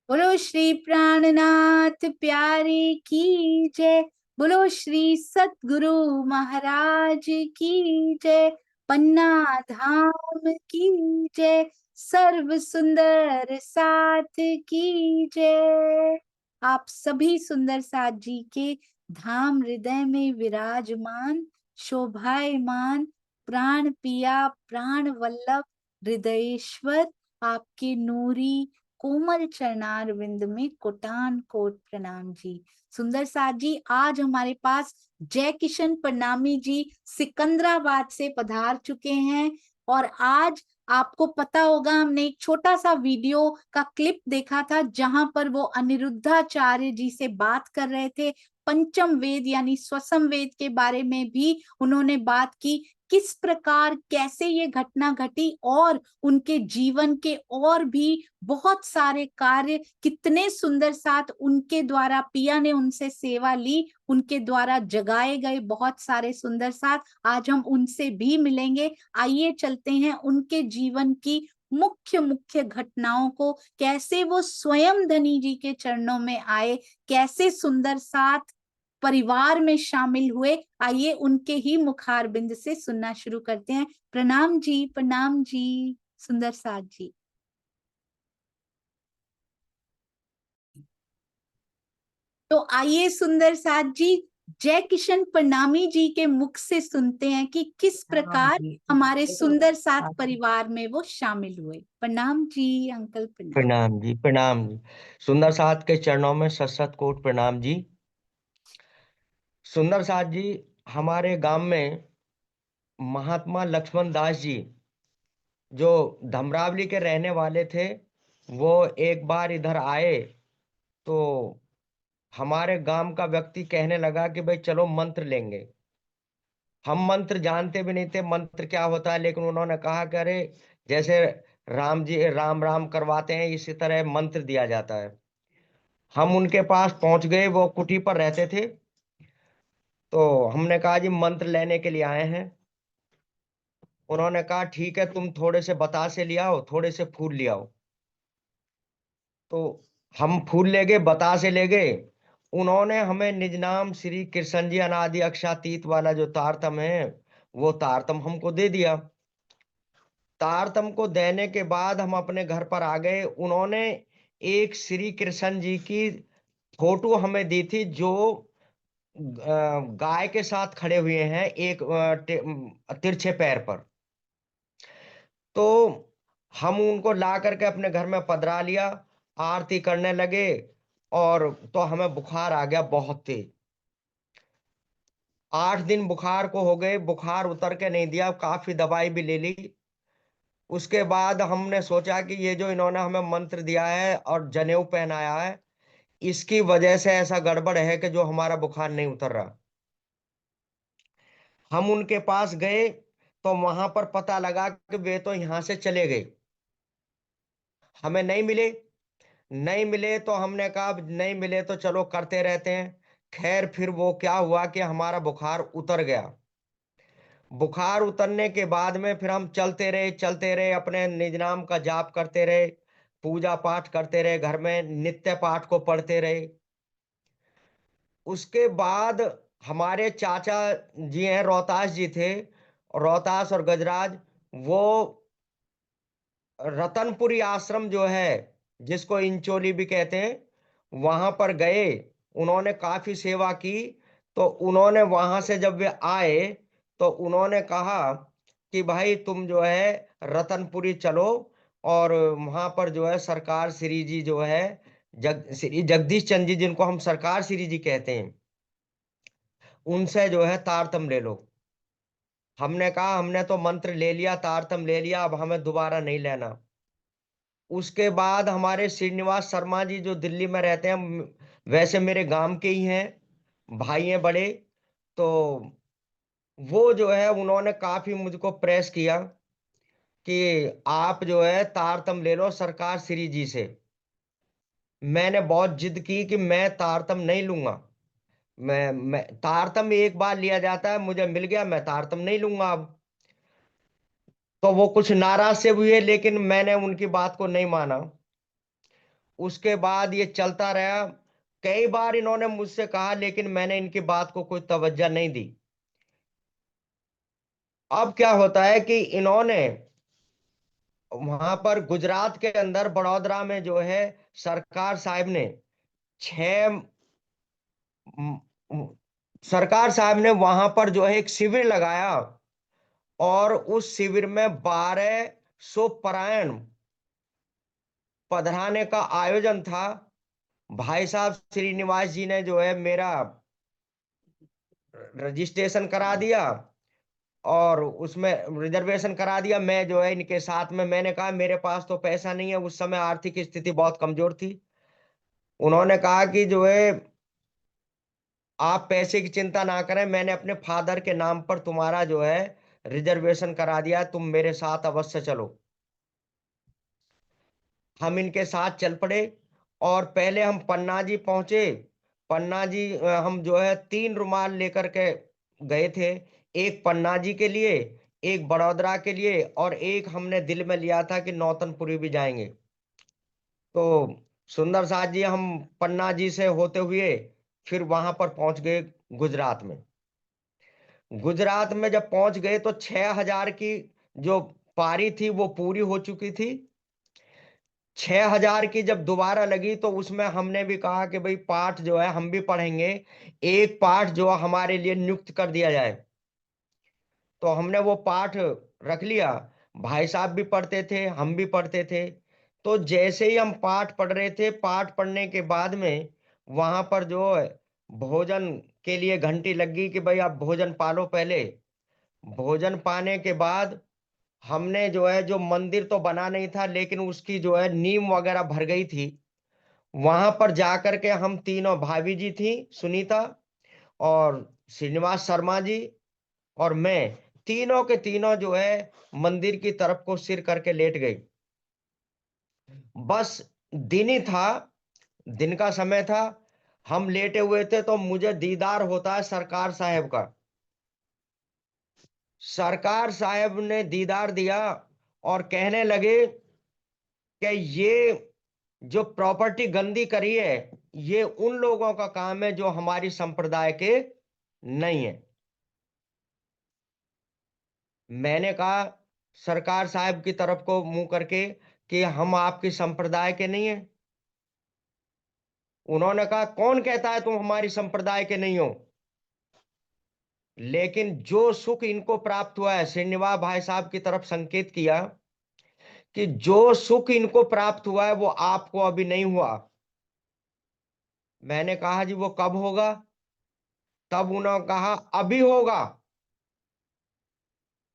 बोलो श्री प्राणनाथ प्यारे की जय। बोलो श्री सतगुरु महाराज की जय। पन्ना धाम की जय। सर्व सुंदर साथ की जय। आप सभी सुंदर साथ जी के धाम हृदय में विराजमान, शोभायमान, प्राण पिया प्राण वल्लभ हृदयेश्वर, आपके नूरी कोमल चरणार विंद में कोटान कोट प्रणाम जी। सुंदर साथ जी, आज हमारे पास जय किशन प्रणामी जी सिकंदराबाद से पधार चुके हैं। और आज आपको पता होगा, हमने एक छोटा सा वीडियो का क्लिप देखा था जहां पर वो अनिरुद्धाचार्य जी से बात कर रहे थे। पंचम वेद यानी स्वसम वेद के बारे में भी उन्होंने बात की, किस प्रकार कैसे ये घटना घटी और उनके जीवन के और भी बहुत सारे कार्य, कितने सुंदर साथ उनके द्वारा पिया ने उनसे सेवा ली, उनके द्वारा जगाए गए बहुत सारे सुंदर साथ आज हम उनसे भी मिलेंगे। आइए चलते हैं उनके जीवन की मुख्य मुख्य घटनाओं को, कैसे वो स्वयं धनी जी के चरणों में आए, कैसे सुंदर साथ परिवार में शामिल हुए। आइए उनके ही मुखारबिंद से सुनना शुरू करते हैं। प्रणाम जी, प्रणाम जी सुंदर साथ जी। तो आइए सुंदर साथ जी, जय किशन प्रणामी जी के मुख से सुनते हैं कि किस प्रणाम प्रकार जी। हमारे सुंदर साथ परिवार में वो शामिल हुए। प्रणाम जी अंकल, प्रणाम। प्रणाम जी। प्रणाम जी। सुंदर साथ के चरणों में सत सत कोट प्रणाम जी। सुंदर साथ जी, हमारे गांव में महात्मा लक्ष्मण दास जी, जो धमरावली के रहने वाले थे, वो एक बार इधर आए तो हमारे गांव का व्यक्ति कहने लगा कि भाई चलो मंत्र लेंगे। हम मंत्र जानते भी नहीं थे मंत्र क्या होता है, लेकिन उन्होंने कहा कि अरे जैसे राम जी राम राम करवाते हैं इसी तरह मंत्र दिया जाता है। हम उनके पास पहुंच गए, वो कुटी पर रहते थे। तो हमने कहा जी मंत्र लेने के लिए आए हैं। उन्होंने कहा ठीक है, तुम थोड़े से बतासे ले आओ, थोड़े से फूल ले आओ। तो हम फूल ले गए, बतासे ले गए। उन्होंने हमें निज नाम श्री कृष्ण जी अनादि अक्षातीत वाला जो तारतम है, वो तारतम हमको दे दिया। तारतम को देने के बाद हम अपने घर पर आ गए। उन्होंने एक श्री कृष्ण जी की फोटो हमें दी थी, जो गाय के साथ खड़े हुए हैं, एक तिरछे पैर पर। तो हम उनको ला करके अपने घर में पधरा लिया, आरती करने लगे। और तो हमें बुखार आ गया बहुत तेज। 8 दिन बुखार को हो गए, बुखार उतर के नहीं दिया, काफी दवाई भी ले ली। उसके बाद हमने सोचा कि ये जो इन्होंने हमें मंत्र दिया है और जनेऊ पहनाया है, इसकी वजह से ऐसा गड़बड़ है कि जो हमारा बुखार नहीं उतर रहा। हम उनके पास गए तो वहां पर पता लगा कि वे तो यहां से चले गए, हमें नहीं मिले। नहीं मिले तो हमने कहा अब नहीं मिले तो चलो करते रहते हैं। खैर फिर वो क्या हुआ कि हमारा बुखार उतर गया। बुखार उतरने के बाद में फिर हम चलते रहे, अपने निज नाम का जाप करते रहे, पूजा पाठ करते रहे, घर में नित्य पाठ को पढ़ते रहे। उसके बाद हमारे चाचा जी हैं, रोहतास जी थे, रोहतास और गजराज, वो रतनपुरी आश्रम जो है, जिसको इंचोली भी कहते हैं, वहां पर गए। उन्होंने काफी सेवा की। तो उन्होंने वहां से जब वे आए तो उन्होंने कहा कि भाई तुम जो है रतनपुरी चलो, और वहां पर जो है सरकार श्री जी जो है, श्री जगदीश चंद्र जी, जिनको हम सरकार श्री जी कहते हैं, उनसे जो है तारतम ले लो। हमने कहा हमने तो मंत्र ले लिया, तारतम ले लिया, अब हमें दोबारा नहीं लेना। उसके बाद हमारे श्रीनिवास शर्मा जी जो दिल्ली में रहते हैं, वैसे मेरे गांव के ही हैं, भाई हैं बड़े। तो वो जो है उन्होंने काफी मुझको प्रेस किया कि आप जो है तारतम ले लो सरकार श्री जी से। मैंने बहुत जिद की कि मैं तारतम नहीं लूंगा। मैं तारतम एक बार लिया जाता है, मुझे मिल गया, मैं तारतम नहीं लूंगा अब। तो वो कुछ नाराज से हुए, लेकिन मैंने उनकी बात को नहीं माना। उसके बाद ये चलता रहा। कई बार इन्होंने मुझसे कहा, लेकिन मैंने इनकी बात को कोई तवज्जो नहीं दी। अब क्या होता है कि इन्होंने वहां पर गुजरात के अंदर बड़ौदरा में जो है, सरकार साहब ने छह म- म- सरकार साहब ने वहां पर जो है एक शिविर लगाया, और उस शिविर में 1200 परायण पधराने का आयोजन था। भाई साहब श्रीनिवास जी ने जो है मेरा रजिस्ट्रेशन करा दिया, और उसमें रिजर्वेशन करा दिया। मैं जो है इनके साथ में, मैंने कहा मेरे पास तो पैसा नहीं है, उस समय आर्थिक स्थिति बहुत कमजोर थी। उन्होंने कहा कि जो है आप पैसे की चिंता ना करें, मैंने अपने फादर के नाम पर तुम्हारा जो है रिजर्वेशन करा दिया है, तुम मेरे साथ अवश्य चलो। हम इनके साथ चल पड़े, और पहले हम पन्ना जी पहुंचे। पन्ना जी हम जो है 3 रुमाल लेकर के गए थे। एक पन्ना जी के लिए, एक बड़ौदरा के लिए, और एक हमने दिल में लिया था कि नौतनपुरी भी जाएंगे। तो सुंदर साथ जी, हम पन्ना जी से होते हुए फिर वहां पर पहुंच गए गुजरात में। गुजरात में जब पहुंच गए तो 6000 की जो पारी थी वो पूरी हो चुकी थी। 6000 की जब दोबारा लगी तो उसमें हमने भी कहा कि भाई पाठ जो है हम भी पढ़ेंगे, एक पाठ जो हमारे लिए नियुक्त कर दिया जाए। तो हमने वो पाठ रख लिया। भाई साहब भी पढ़ते थे, हम भी पढ़ते थे। तो जैसे ही हम पाठ पढ़ रहे थे, पाठ पढ़ने के बाद में वहां पर जो है भोजन के लिए घंटी लग गई कि भाई आप भोजन पालो पहले। भोजन पाने के बाद हमने जो है, जो मंदिर तो बना नहीं था लेकिन उसकी जो है नींव वगैरह भर गई थी, वहां पर जाकर के हम तीनों, भाभी जी थी सुनीता, और श्रीनिवास शर्मा जी, और मैं, तीनों के तीनों जो है मंदिर की तरफ को सिर करके लेट गई। बस दिन ही था, दिन का समय था। हम लेटे हुए थे तो मुझे दीदार होता है सरकार साहब का। सरकार साहब ने दीदार दिया और कहने लगे कि ये जो प्रॉपर्टी गंदी करी है, ये उन लोगों का काम है जो हमारी संप्रदाय के नहीं है। मैंने कहा सरकार साहब की तरफ को मुंह करके कि हम आपकी संप्रदाय के नहीं है। उन्होंने कहा कौन कहता है तुम हमारी संप्रदाय के नहीं हो। लेकिन जो सुख इनको प्राप्त हुआ है, श्रीनिवास भाई साहब की तरफ संकेत किया कि जो सुख इनको प्राप्त हुआ है वो आपको अभी नहीं हुआ। मैंने कहा जी वो कब होगा। तब उन्होंने कहा अभी होगा।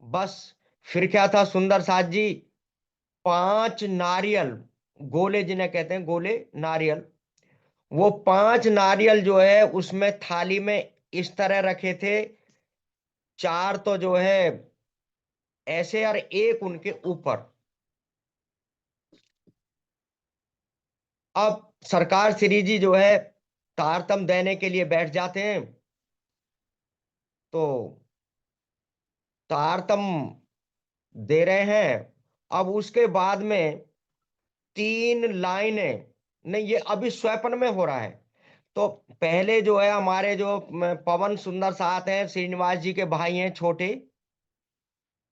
बस फिर क्या था सुंदर साथ जी, 5 नारियल, गोले जिन्हें कहते हैं, गोले नारियल, वो 5 नारियल जो है उसमें थाली में इस तरह रखे थे। 4 तो जो है ऐसे और एक उनके ऊपर। अब सरकार श्री जी जो है तारतम देने के लिए बैठ जाते हैं। तो तारतम दे रहे हैं। अब उसके बाद में 3 लाइनें, नहीं ये अभी स्वैपन में हो रहा है। तो पहले जो है हमारे जो पवन सुंदर साथ हैं, श्रीनिवास जी के भाई हैं छोटे,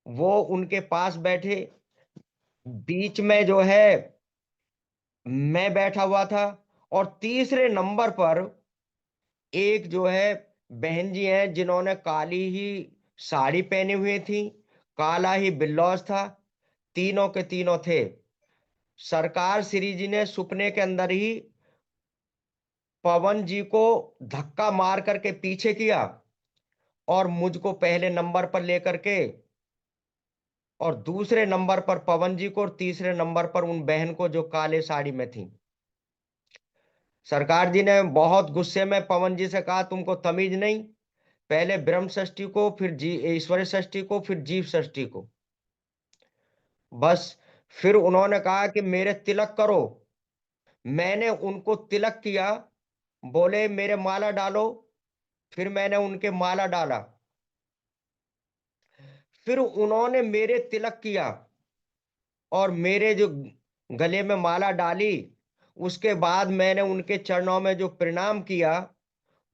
वो उनके पास बैठे। बीच में जो है मैं बैठा हुआ था, और तीसरे नंबर पर एक जो है बहन जी हैं जिन्होंने काली ही साड़ी पहनी हुई थी, काला ही बिल्लौज था। तीनों के तीनों थे। सरकार श्री जी ने सुपने के अंदर ही पवन जी को धक्का मार करके पीछे किया, और मुझको पहले नंबर पर लेकर के, और दूसरे नंबर पर पवन जी को, और तीसरे नंबर पर उन बहन को जो काले साड़ी में थी। सरकार जी ने बहुत गुस्से में पवन जी से कहा तुमको तमीज नहीं, पहले ब्रह्म षष्ठी को, फिर जी ईश्वरी षष्ठी को, फिर जीव षष्ठी को। बस फिर उन्होंने कहा कि मेरे तिलक करो। मैंने उनको तिलक किया। बोले मेरे माला डालो। फिर मैंने उनके माला डाला। फिर उन्होंने मेरे तिलक किया और मेरे जो गले में माला डाली, उसके बाद मैंने उनके चरणों में जो प्रणाम किया,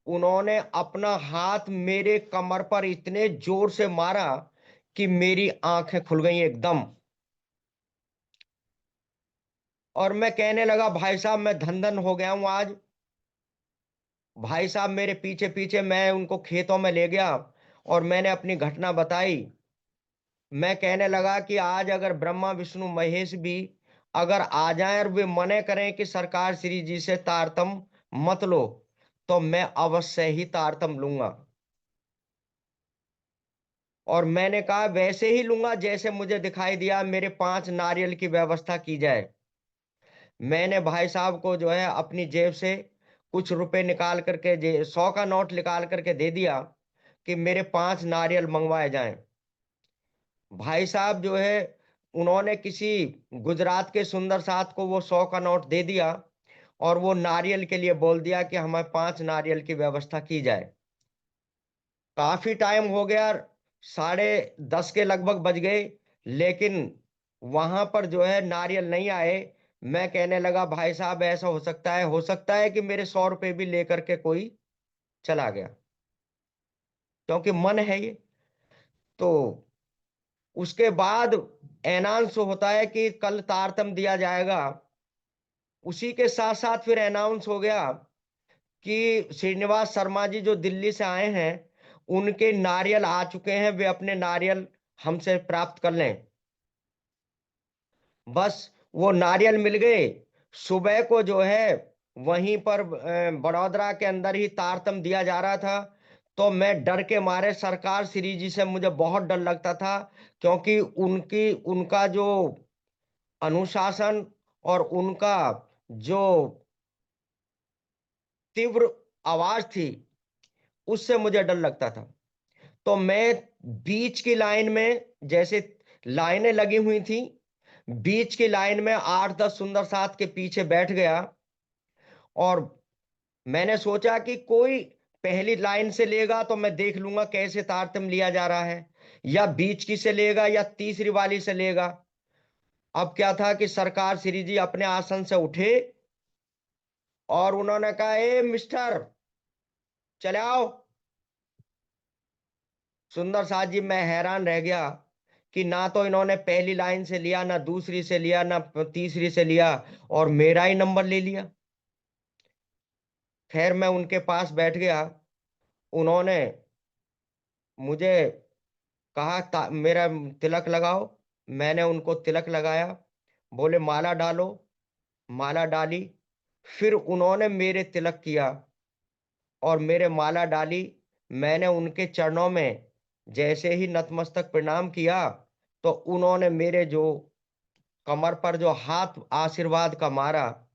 उन्होंने अपना हाथ मेरे कमर पर इतने जोर से मारा कि मेरी आंखें खुल गई एकदम। और मैं कहने लगा, भाई साहब मैं धन धन हो गया हूं आज। भाई साहब मेरे पीछे पीछे, मैं उनको खेतों में ले गया और मैंने अपनी घटना बताई। मैं कहने लगा कि आज अगर ब्रह्मा विष्णु महेश भी अगर आ जाएं और वे मने करें कि सरकार श्री जी से तारतम मत लो, तो मैं अवश्य ही तारतम लूंगा। और मैंने कहा वैसे ही लूंगा जैसे मुझे दिखाई दिया, मेरे 5 नारियल की व्यवस्था की जाए। मैंने भाई साहब को जो है अपनी जेब से कुछ रुपए निकाल करके 100 का नोट निकाल करके दे दिया कि मेरे 5 नारियल मंगवाए जाएं। भाई साहब जो है, उन्होंने किसी गुजरात के सुंदर साथ को वो 100 का नोट दे दिया और वो नारियल के लिए बोल दिया कि हमें 5 नारियल की व्यवस्था की जाए। काफी टाइम हो गया, 10:30 के लगभग बज गए, लेकिन वहां पर जो है नारियल नहीं आए। मैं कहने लगा भाई साहब ऐसा हो सकता है कि मेरे 100 रुपए भी लेकर के कोई चला गया, क्योंकि मन है ये। तो उसके बाद अनाउंस होता है कि कल तारतम दिया जाएगा। उसी के साथ साथ फिर अनाउंस हो गया कि श्रीनिवास शर्मा जी जो दिल्ली से आए हैं, उनके नारियल आ चुके हैं, वे अपने नारियल हमसे प्राप्त कर लें। बस वो नारियल मिल गए। सुबह को जो है वहीं पर बड़ौदरा के अंदर ही तारतम दिया जा रहा था। तो मैं डर के मारे, सरकार श्री जी से मुझे बहुत डर लगता था, क्योंकि उनकी उनका जो अनुशासन और उनका जो तीव्र आवाज थी, उससे मुझे डर लगता था। तो मैं बीच की लाइन में, जैसे लाइनें लगी हुई थी, बीच की लाइन में 8-10 सुंदर साथ के पीछे बैठ गया। और मैंने सोचा कि कोई पहली लाइन से लेगा तो मैं देख लूंगा कैसे तारतम्य लिया जा रहा है, या बीच की से लेगा या तीसरी वाली से लेगा। अब क्या था कि सरकार श्री जी अपने आसन से उठे और उन्होंने कहा, ए मिस्टर, चले आओ। सुंदर साथ जी, मैं हैरान रह गया कि ना तो इन्होंने पहली लाइन से लिया, ना दूसरी से लिया, ना तीसरी से लिया, और मेरा ही नंबर ले लिया। खैर मैं उनके पास बैठ गया। उन्होंने मुझे कहा मेरा तिलक लगाओ। मैंने उनको तिलक लगाया। बोले माला डालो। माला डाली। फिर उन्होंने मेरे तिलक किया और मेरे माला डाली। मैंने उनके चरणों में जैसे ही नतमस्तक प्रणाम किया, तो उन्होंने मेरे जो कमर पर जो हाथ आशीर्वाद का मारा,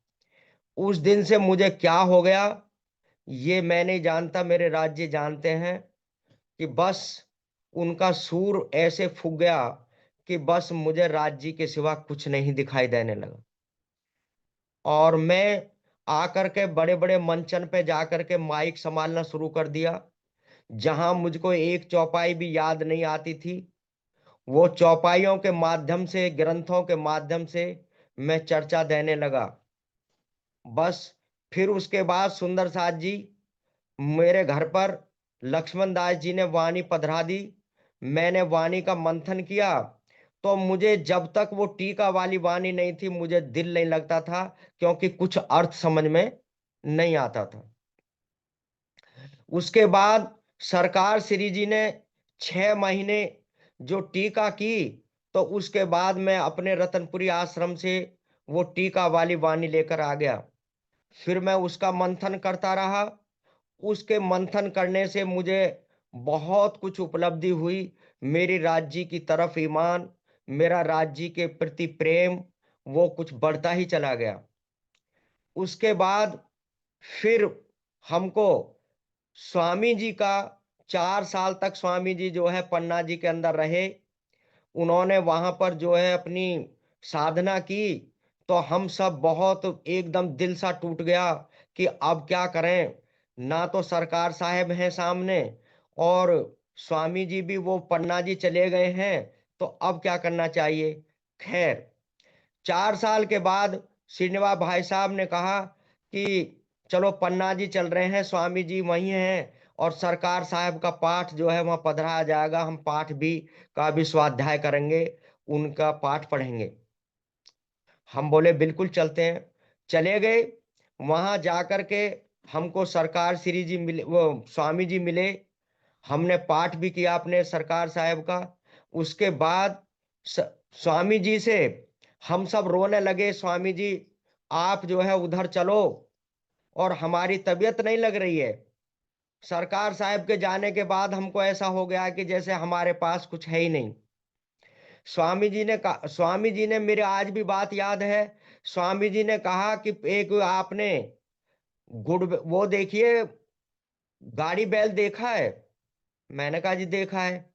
उस दिन से मुझे क्या हो गया ये मैं नहीं जानता, मेरे राज्य जानते हैं, कि बस उनका सूर ऐसे फूक गया कि बस मुझे राज्य के सिवा कुछ नहीं दिखाई देने लगा। और मैं आकर के बड़े बड़े मंचन पे जाकर के माइक संभालना शुरू कर दिया। जहां मुझको एक चौपाई भी याद नहीं आती थी, वो चौपाइयों के माध्यम से, ग्रंथों के माध्यम से मैं चर्चा देने लगा। बस फिर उसके बाद सुंदर साथ जी मेरे घर पर, लक्ष्मण दास जी ने वाणी पधरा दी। मैंने वाणी का मंथन किया। तो मुझे जब तक वो टीका वाली वाणी नहीं थी, मुझे दिल नहीं लगता था, क्योंकि कुछ अर्थ समझ में नहीं आता था। उसके बाद सरकार श्री जी ने 6 महीने जो टीका की, तो उसके बाद मैं अपने रतनपुरी आश्रम से वो टीका वाली वाणी लेकर आ गया। फिर मैं उसका मंथन करता रहा। उसके मंथन करने से मुझे बहुत कुछ उपलब्धि हुई। मेरी राज्य की तरफ ईमान, मेरा राज्य के प्रति प्रेम, वो कुछ बढ़ता ही चला गया। उसके बाद फिर हमको स्वामी जी का, 4 साल तक स्वामी जी जो है पन्ना जी के अंदर रहे। उन्होंने वहां पर जो है अपनी साधना की। तो हम सब बहुत एकदम दिल सा टूट गया कि अब क्या करें। ना तो सरकार साहब हैं सामने, और स्वामी जी भी वो पन्ना जी चले गए हैं, तो अब क्या करना चाहिए। खैर 4 साल के बाद श्रीनिवास भाई साहब ने कहा कि चलो पन्ना जी चल रहे हैं, स्वामी जी वहीं हैं, और सरकार साहब का पाठ जो है वहां पधराया जाएगा, हम पाठ भी का भी स्वाध्याय करेंगे, उनका पाठ पढ़ेंगे। हम बोले बिल्कुल चलते हैं। चले गए। वहां जाकर के हमको सरकार श्री जी मिले, वो स्वामी जी मिले। हमने पाठ भी किया अपने सरकार साहब का। उसके बाद स- स्वामी जी से हम सब रोने लगे, स्वामी जी आप जो है उधर चलो, और हमारी तबीयत नहीं लग रही है। सरकार साहब के जाने के बाद हमको ऐसा हो गया कि जैसे हमारे पास कुछ है ही नहीं। स्वामी जी ने, मेरे आज भी बात याद है, स्वामी जी ने कहा कि एक आपने वो देखिए, गाड़ी बैल देखा है? मैंने कहा जी देखा है।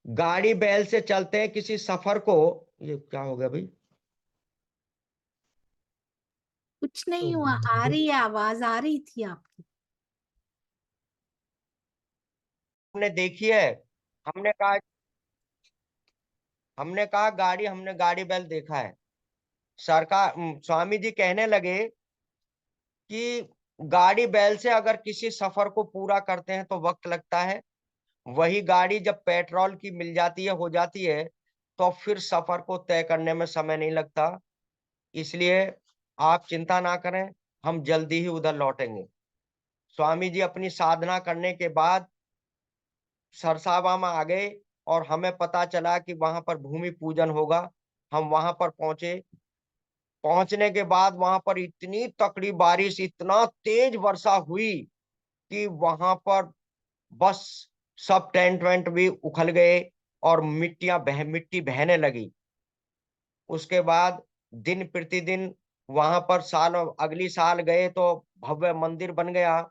गाड़ी बैल से चलते हैं किसी सफर को। ये क्या हो गया भाई? कुछ नहीं हुआ, आ रही है आवाज, आ रही थी आपकी। हमने देखी है। हमने कहा हमने गाड़ी बैल देखा है। स्वामी जी कहने लगे कि गाड़ी बैल से अगर किसी सफर को पूरा करते हैं तो वक्त लगता है, वही गाड़ी जब पेट्रोल की मिल जाती है, हो जाती है, तो फिर सफर को तय करने में समय नहीं लगता। इसलिए आप चिंता ना करें, हम जल्दी ही उधर लौटेंगे। स्वामी जी अपनी साधना करने के बाद सरसावा में आ गए, और हमें पता चला कि वहां पर भूमि पूजन होगा। हम वहां पर पहुंचे। पहुंचने के बाद वहां पर इतनी तकड़ी बारिश, इतना तेज वर्षा हुई कि वहां पर बस सब टेंट वेंट भी उखल गए, और मिट्टी बहने लगी। उसके बाद दिन प्रतिदिन वहां पर अगली साल गए तो भव्य मंदिर बन गया,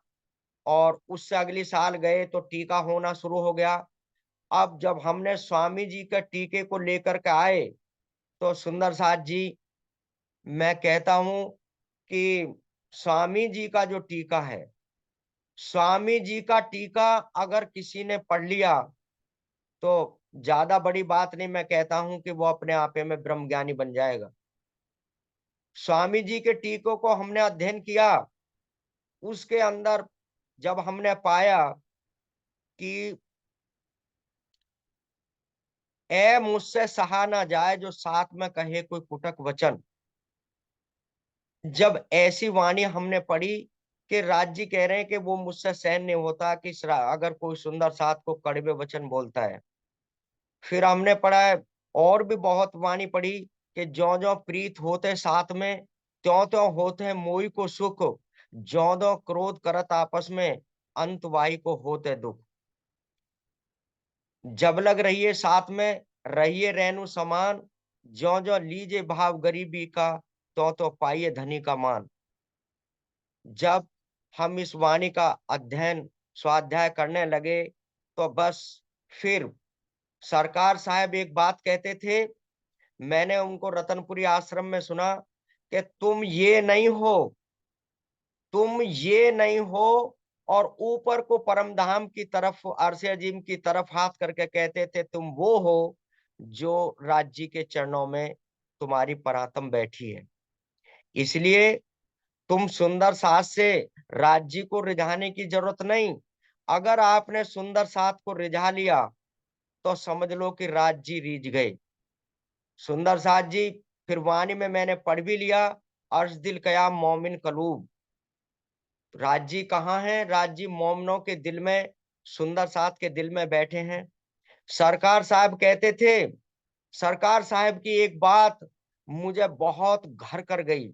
और उससे अगली साल गए तो टीका होना शुरू हो गया। अब जब हमने स्वामी जी के टीके को लेकर के आए, तो सुंदर साथ जी, मैं कहता हूं कि स्वामी जी का जो टीका है, स्वामी जी का टीका अगर किसी ने पढ़ लिया तो ज्यादा बड़ी बात नहीं, मैं कहता हूं कि वो अपने आप में ब्रह्म ज्ञानी बन जाएगा। स्वामी जी के टीकों को हमने अध्ययन किया। उसके अंदर जब हमने पाया कि ए मुझसे सहा ना जाए जो साथ में कहे कोई कुटक वचन, जब ऐसी वाणी हमने पढ़ी कि राज जी कह रहे हैं कि वो मुझसे सहन नहीं होता कि अगर कोई सुंदर साथ को कड़वे वचन बोलता है। फिर हमने पढ़ा है, और भी बहुत वाणी पढ़ी कि ज्यो ज्यो प्रीत होते साथ में, त्यों त्यों होते हैं मोई को सुख, ज्यो ज्यो क्रोध करत आपस में, अंत वाही को होते दुख। जब लग रहिए साथ में, रहिए रेणु समान, ज्यो ज्यो लीजे भाव गरीबी का, त्यों तो पाइए धनी का मान। जब हम इस वाणी का अध्ययन स्वाध्याय करने लगे, तो बस फिर सरकार साहब एक बात कहते थे, मैंने उनको रतनपुरी आश्रम में सुना कि तुम ये नहीं हो, और ऊपर को परम धाम की तरफ, अर्श अजीम की तरफ हाथ करके कहते थे, तुम वो हो जो राज्य के चरणों में तुम्हारी परातम बैठी है। इसलिए तुम सुंदर साथ से राज्य को रिझाने की जरूरत नहीं। अगर आपने सुंदर साथ को रिझा लिया तो समझ लो कि राज्य रीझ गए। सुंदर साथ जी, फिर वाणी में मैंने पढ़ भी लिया, अर्श दिल कयाम मोमिन कलूब। राज्य कहाँ है? राज्य मोमिनों के दिल में, सुंदर साथ के दिल में बैठे हैं। सरकार साहब कहते थे, सरकार साहब की एक बात मुझे बहुत घर कर गई।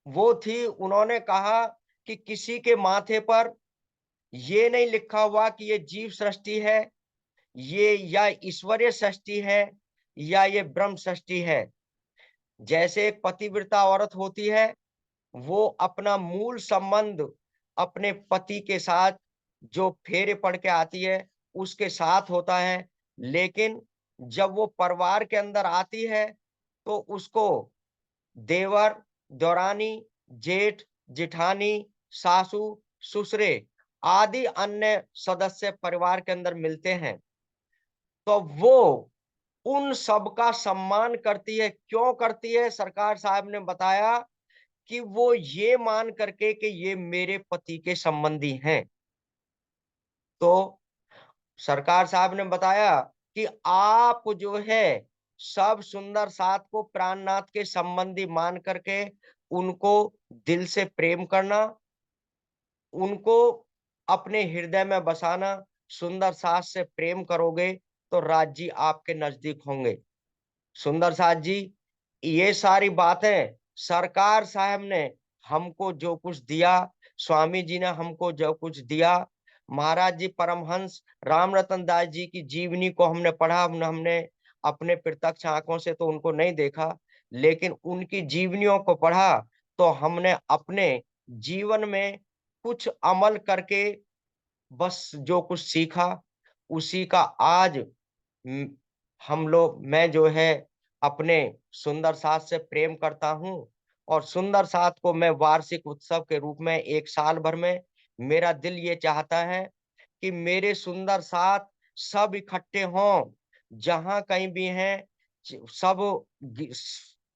वो थी, उन्होंने कहा कि किसी के माथे पर ये नहीं लिखा हुआ कि ये जीव सृष्टि है, ये या ईश्वरीय सृष्टि है, या ये ब्रह्म सृष्टि है। जैसे एक पतिव्रता औरत होती है, वो अपना मूल संबंध अपने पति के साथ जो फेरे पड़ के आती है उसके साथ होता है, लेकिन जब वो परिवार के अंदर आती है तो उसको देवर, दौरानी, जेठ, जिठानी, सासू, ससुरे आदि अन्य सदस्य परिवार के अंदर मिलते हैं। तो वो उन सब का सम्मान करती है। क्यों करती है? सरकार साहब ने बताया कि वो ये मान करके कि ये मेरे पति के संबंधी हैं। तो सरकार साहब ने बताया कि आप जो है सब सुंदर साथ को प्राणनाथ के संबंधी मान करके उनको दिल से प्रेम करना, उनको अपने हृदय में बसाना। सुंदर साथ से प्रेम करोगे तो राज जी आपके नजदीक होंगे। सुंदर साथ जी, ये सारी बातें सरकार साहब ने हमको जो कुछ दिया, स्वामी जी ने हमको जो कुछ दिया, महाराज जी परमहंस राम रतन दास जी की जीवनी को हमने पढ़ा, हमने अपने प्रत्यक्ष आंखों से तो उनको नहीं देखा, लेकिन उनकी जीवनियों को पढ़ा तो हमने अपने जीवन में कुछ अमल करके बस जो कुछ सीखा उसी का आज हम्म, हम लोग मैं जो है अपने सुंदर साथ से प्रेम करता हूँ। और सुंदर साथ को मैं वार्षिक उत्सव के रूप में एक साल भर में मेरा दिल ये चाहता है कि मेरे सुंदर साथ सब इकट्ठे हों, जहां कहीं भी हैं, सब गि-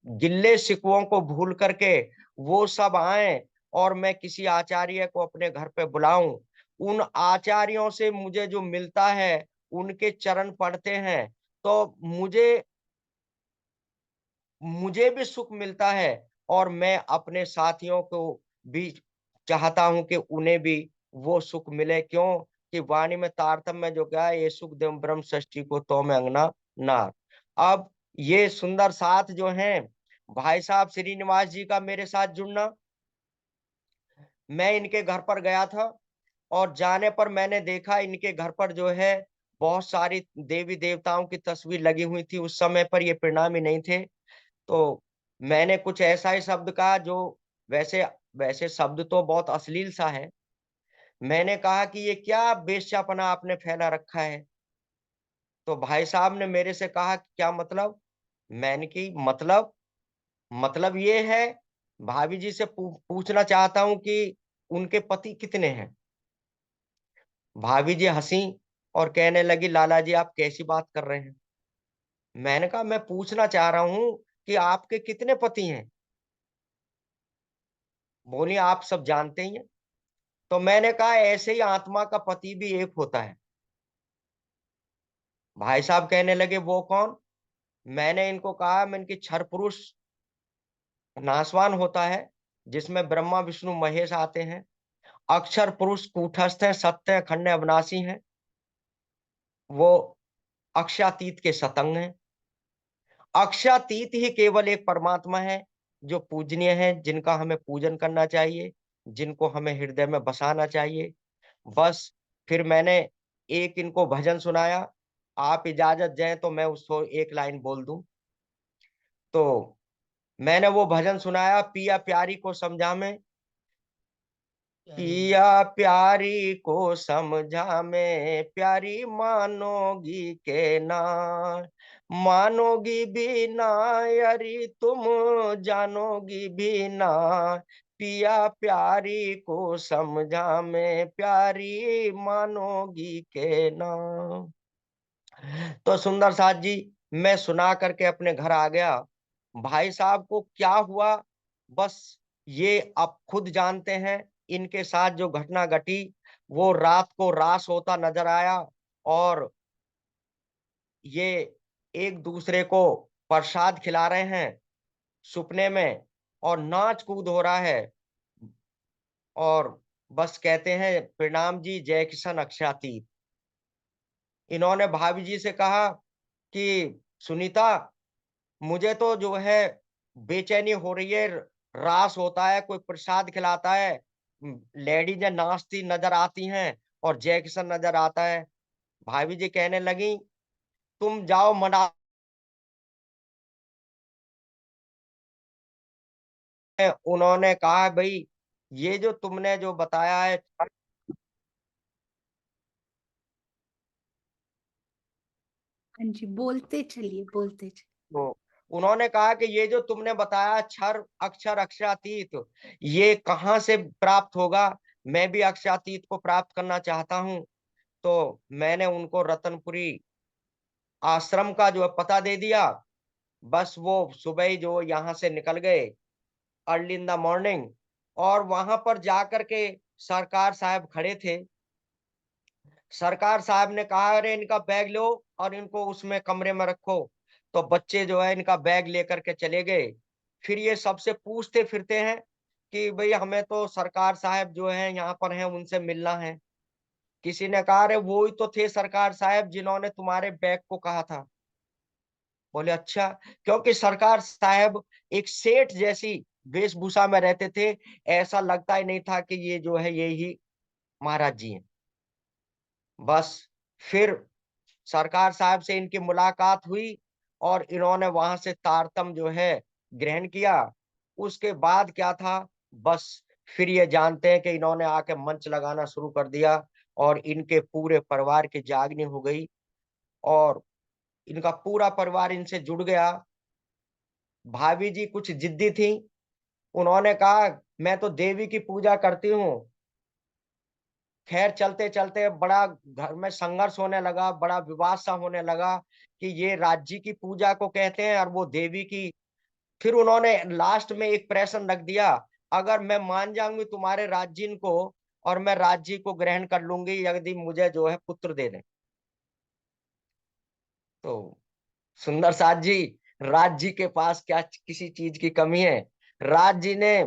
गिल्ले शिकवों को भूल करके वो सब आए और मैं किसी आचार्य को अपने घर पे बुलाऊं। उन आचार्यों से मुझे जो मिलता है, उनके चरण पढ़ते हैं तो मुझे भी सुख मिलता है। और मैं अपने साथियों को भी चाहता हूं कि उन्हें भी वो सुख मिले। क्यों? कि वाणी में तारतम्य जो क्या है, ये सुख देव ब्रह्म षष्ठी को तो मैं अंगना नार। अब ये सुंदर साथ जो हैं, भाई साहब श्रीनिवास जी का मेरे साथ जुड़ना, मैं इनके घर पर गया था और जाने पर मैंने देखा इनके घर पर जो है बहुत सारी देवी देवताओं की तस्वीर लगी हुई थी। उस समय पर ये परिणामी नहीं थे। तो मैंने कुछ ऐसा ही शब्द कहा जो वैसे वैसे शब्द तो बहुत अश्लील सा है। मैंने कहा कि ये क्या बेश्यापना आपने फैला रखा है। तो भाई साहब ने मेरे से कहा कि क्या मतलब? मैंने की मतलब ये है, भाभी जी से पूछना चाहता हूं कि उनके पति कितने हैं। भाभी जी हंसी और कहने लगी, लाला जी आप कैसी बात कर रहे हैं? मैंने कहा मैं पूछना चाह रहा हूं कि आपके कितने पति हैं। बोली आप सब जानते ही हैं। तो मैंने कहा ऐसे ही आत्मा का पति भी एक होता है। भाई साहब कहने लगे वो कौन? मैंने इनको कहा, मैं इनकी क्षर पुरुष नासवान होता है जिसमें ब्रह्मा विष्णु महेश आते हैं। अक्षर पुरुष कूटस्थ है, सत्य है, खंड अविनाशी है, वो अक्षातीत के सतंग हैं। अक्षातीत ही केवल एक परमात्मा है जो पूजनीय है, जिनका हमें पूजन करना चाहिए, जिनको हमें हृदय में बसाना चाहिए। बस फिर मैंने एक इनको भजन सुनाया। आप इजाजत दें तो मैं उसको एक लाइन बोल दूं। तो मैंने वो भजन सुनाया, पिया प्यारी को समझा में, पिया प्यारी को समझा में, प्यारी मानोगी के ना, मानोगी भी ना, यारी तुम जानोगी भी ना, पिया प्यारी को समझा में, प्यारी मानोगी के ना। तो सुंदर साथ जी, मैं सुना करके अपने घर आ गया। भाई साहब को क्या हुआ, बस ये अब खुद जानते हैं। इनके साथ जो घटना घटी, वो रात को रास होता नजर आया और ये एक दूसरे को प्रसाद खिला रहे हैं सुपने में, और नाच कूद हो रहा है। और बस कहते हैं प्रणाम जी, जय किशन अक्षातीत। इन्होंने भाभी जी से कहा कि सुनीता, मुझे तो जो है बेचैनी हो रही है, रास होता है, कोई प्रसाद खिलाता है, लेडीजें नाचती नजर आती हैं और जय किशन नजर आता है। भाभी जी कहने लगी तुम जाओ मना। उन्होंने कहा भाई ये जो तुमने जो बताया है, हाँ जी, बोलते चलिए, बोलते चलिए। तो उन्होंने कहा कि ये जो तुमने बताया क्षर अक्षर अक्षरातीत, ये कहाँ से प्राप्त होगा? मैं भी अक्षरातीत को प्राप्त करना चाहता हूँ। तो मैंने उनको रतनपुरी आश्रम का जो है पता दे दिया। बस वो सुबह ही जो यहाँ से निकल गए, अर्ली इन द मॉर्निंग। और वहां पर जाकर के सरकार साहब खड़े थे। सरकार साहब ने कहा, अरे इनका बैग लो और इनको उसमें कमरे में रखो। तो बच्चे जो है इनका बैग लेकर के चले गए। फिर ये सबसे पूछते फिरते हैं कि भाई हमें तो सरकार साहब जो है यहाँ पर हैं, उनसे मिलना है। किसी ने कहा, अरे वो ही तो थे सरकार साहब जिन्होंने तुम्हारे बैग को कहा था। बोले अच्छा। क्योंकि सरकार साहब एक सेठ जैसी वेशभूषा में रहते थे, ऐसा लगता ही नहीं था कि ये जो है ये ही महाराज जी हैं। बस फिर सरकार साहब से इनकी मुलाकात हुई और इन्होंने वहां से तारतम जो है ग्रहण किया। उसके बाद क्या था, बस फिर ये जानते हैं कि इन्होंने आके मंच लगाना शुरू कर दिया और इनके पूरे परिवार की जागनी हो गई और इनका पूरा परिवार इनसे जुड़ गया। भाभी जी कुछ जिद्दी थी। उन्होंने कहा, मैं तो देवी की पूजा करती हूँ। खैर चलते चलते बड़ा घर में संघर्ष होने लगा, बड़ा विवाद सा होने लगा कि ये राज्य की पूजा को कहते हैं और वो देवी की। फिर उन्होंने लास्ट में एक प्रश्न रख दिया, अगर मैं मान जाऊंगी तुम्हारे राज्य को और मैं राज्य को ग्रहण कर लूंगी यदि मुझे जो है पुत्र दे दें। तो सुंदर साथ जी, राज्य के पास क्या किसी चीज की कमी है? राज्य ने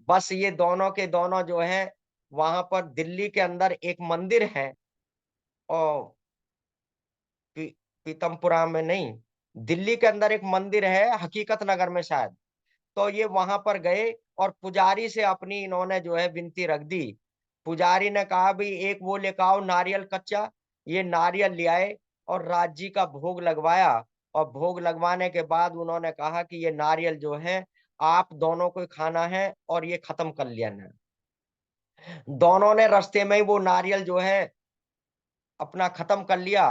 बस ये दोनों के दोनों जो है, वहां पर दिल्ली के अंदर एक मंदिर है और पी, पीतमपुरा में नहीं, दिल्ली के अंदर एक मंदिर है हकीकत नगर में शायद। तो ये वहां पर गए और पुजारी से अपनी इन्होंने जो है विनती रख दी। पुजारी ने कहा, भाई एक वो लेकर आओ नारियल कच्चा। ये नारियल ले आए और राज्य का भोग लगवाया। और भोग लगवाने के बाद उन्होंने कहा कि ये नारियल जो है आप दोनों को ही खाना है और ये खत्म कर लेना है। दोनों ने रास्ते में ही वो नारियल जो है अपना खत्म कर लिया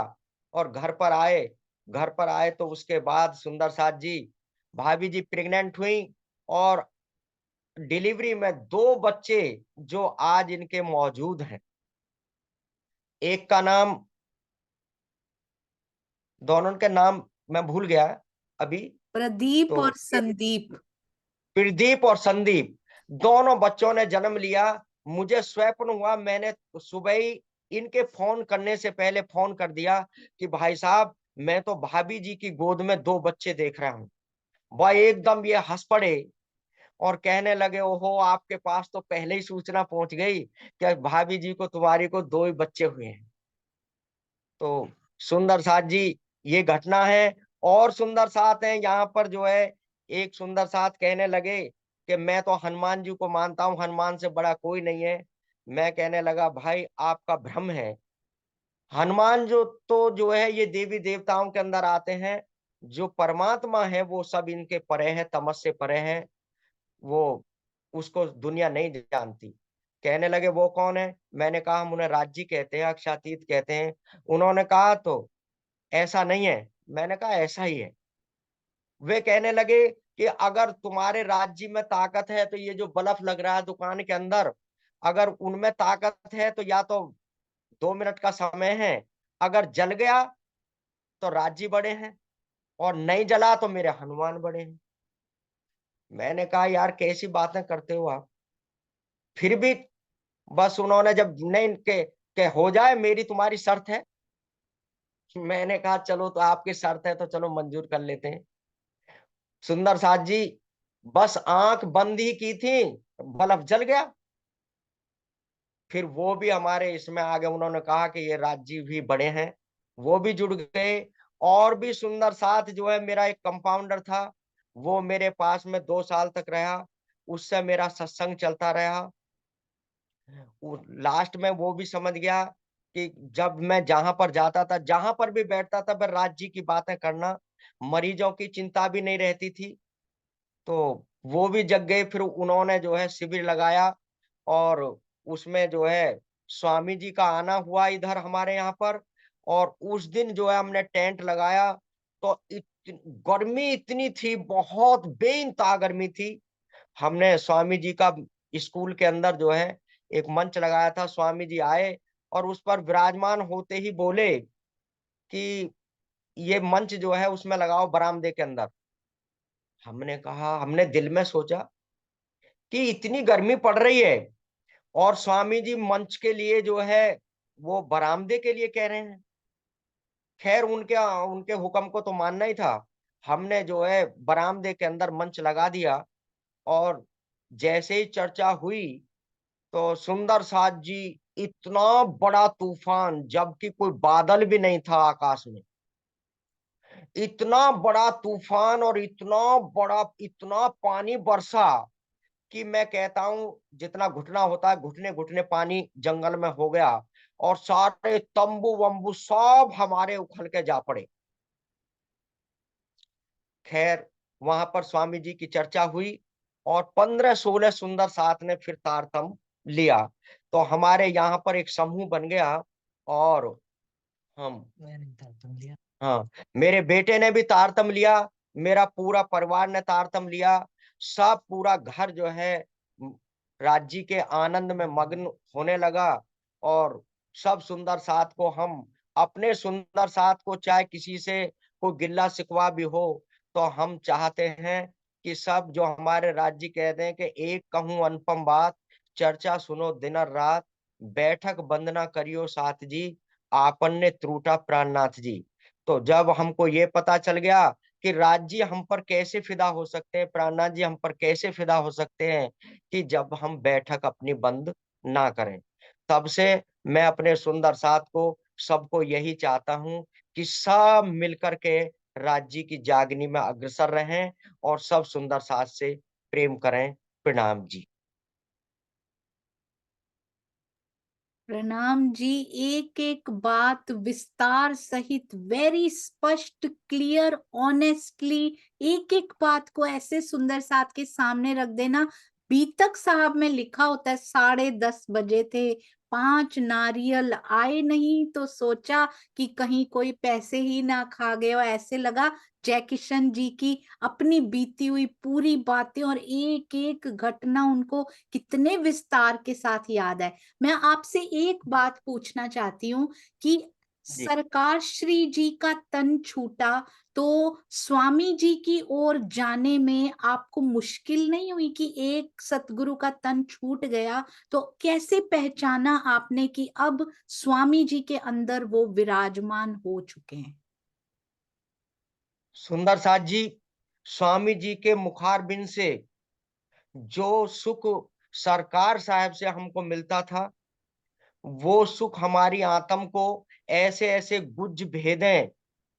और घर पर आए। घर पर आए तो उसके बाद सुंदर साथ जी, भाभी जी प्रेग्नेंट हुई और डिलीवरी में दो बच्चे जो आज इनके मौजूद हैं। एक का नाम, दोनों के नाम मैं भूल गया अभी। प्रदीप तो और संदीप। प्रदीप और संदीप, दोनों बच्चों ने जन्म लिया। मुझे स्वप्न हुआ, मैंने सुबह ही इनके फोन करने से पहले फोन कर दिया कि भाई साहब मैं तो भाभी जी की गोद में दो बच्चे देख रहा हूँ। वह एकदम ये हंस पड़े और कहने लगे, ओहो आपके पास तो पहले ही सूचना पहुंच गई कि भाभी जी को तुम्हारी को दो ही बच्चे हुए हैं। तो सुंदर साथ जी, ये घटना है। और सुंदर साथ है यहाँ पर जो है, एक सुंदर साथ कहने लगे कि मैं तो हनुमान जी को मानता हूँ, हनुमान से बड़ा कोई नहीं है। मैं कहने लगा, भाई आपका भ्रम है। हनुमान जो तो जो है ये देवी देवताओं के अंदर आते हैं। जो परमात्मा है वो सब इनके परे है, तमस से परे है। वो उसको दुनिया नहीं जानती। कहने लगे वो कौन है? मैंने कहा हम उन्हें राज्य कहते हैं, अक्षातीत कहते हैं। उन्होंने कहा तो ऐसा नहीं है। मैंने कहा ऐसा ही है। वे कहने लगे कि अगर तुम्हारे राज्य में ताकत है तो ये जो बल्ब लग रहा है दुकान के अंदर, अगर उनमें ताकत है तो या तो 2 मिनट का समय है। अगर जल गया तो राज्य बड़े हैं और नहीं जला तो मेरे हनुमान बड़े हैं। मैंने कहा यार कैसी बातें करते हो आप। फिर भी बस उन्होंने जब नहीं के हो जाए, मेरी तुम्हारी शर्त है। मैंने कहा चलो तो आपकी शर्त है तो चलो मंजूर कर लेते हैं। सुंदर साथ जी, बस आंख बंद ही की थी, बल्ब जल गया। फिर वो भी हमारे इसमें आ गए, उन्होंने कहा कि ये राज्य भी बड़े हैं, वो भी जुड़ गए। और भी सुंदर साथ जो है, मेरा एक कंपाउंडर था, वो मेरे पास में 2 साल तक रहा। उससे मेरा सत्संग चलता रहा। लास्ट में वो भी समझ गया कि जब मैं जहां पर जाता था, जहां पर भी बैठता था, मैं राज्य की बातें करना, मरीजों की चिंता भी नहीं रहती थी। तो वो भी जग गए। फिर उन्होंने जो है शिविर लगाया और उसमें जो है स्वामी जी का आना हुआ इधर हमारे यहाँ पर। और उस दिन जो है हमने टेंट लगाया। तो गर्मी इतनी थी, बहुत बेइंतहा गर्मी थी। हमने स्वामी जी का स्कूल के अंदर जो है एक मंच लगाया था। स्वामी जी आए और उस पर विराजमान होते ही बोले कि ये मंच जो है उसमें लगाओ बरामदे के अंदर। हमने कहा, हमने दिल में सोचा कि इतनी गर्मी पड़ रही है और स्वामी जी मंच के लिए जो है वो बरामदे के लिए कह रहे हैं। खैर उनके उनके हुक्म को तो मानना ही था। हमने जो है बरामदे के अंदर मंच लगा दिया, और जैसे ही चर्चा हुई तो सुंदर साथ जी, इतना बड़ा तूफान, जबकि कोई बादल भी नहीं था आकाश में, इतना बड़ा तूफान और इतना पानी बरसा कि मैं कहता हूं जितना घुटना होता है घुटने घुटने पानी जंगल में हो गया, और सारे तंबू वंबू सब हमारे उखल के जा पड़े। खैर वहां पर स्वामी जी की चर्चा हुई और 15-16 सुंदर साथ ने फिर तारतम लिया। तो हमारे यहाँ पर एक समूह बन गया, और हम, हाँ, मेरे बेटे ने भी तारतम लिया, मेरा पूरा परिवार ने तारतम लिया। सब पूरा घर जो है म, राज्य के आनंद में मग्न होने लगा। और सब सुंदर साथ को हम, अपने सुंदर साथ को चाहे किसी से कोई गिल्ला शिकवा भी हो, तो हम चाहते हैं कि सब जो हमारे राज्य कहते हैं कि एक कहूँ अनुपम बात, चर्चा सुनो दिन और रात, बैठक बंदना करियो साथ जी, आपन ने त्रूटा प्राणनाथ जी। तो जब हमको ये पता चल गया कि राज्य हम पर कैसे फिदा हो सकते हैं, प्राणनाथ जी हम पर कैसे फिदा हो सकते हैं, कि जब हम बैठक अपनी बंद ना करें। तब से मैं अपने सुंदर साथ को, सबको यही चाहता हूं कि सब मिलकर के राज्य की जागनी में अग्रसर रहें और सब सुंदर साथ से प्रेम करें। प्रणाम जी। प्रणाम जी। एक एक बात विस्तार सहित, वेरी स्पष्ट, क्लियर, ऑनेस्टली, एक एक बात को ऐसे सुंदर साथ के सामने रख देना। बीतक साहब में लिखा होता है 10:30 बजे थे, 5 नारियल आए नहीं तो सोचा कि कहीं कोई पैसे ही ना खा गए, और ऐसे लगा जय किशन जी की अपनी बीती हुई पूरी बातें और एक एक घटना उनको कितने विस्तार के साथ याद है। मैं आपसे एक बात पूछना चाहती हूँ कि जी, सरकार श्री जी का तन छूटा तो स्वामी जी की ओर जाने में आपको मुश्किल नहीं हुई कि एक सतगुरु का तन छूट गया, तो कैसे पहचाना आपने कि अब स्वामी जी के अंदर वो विराजमान हो चुके हैं? सुंदर साथ जी, स्वामी जी के मुखारबिंद से जो सुख सरकार साहब से हमको मिलता था, वो सुख हमारी आत्म को ऐसे ऐसे गुज भेदें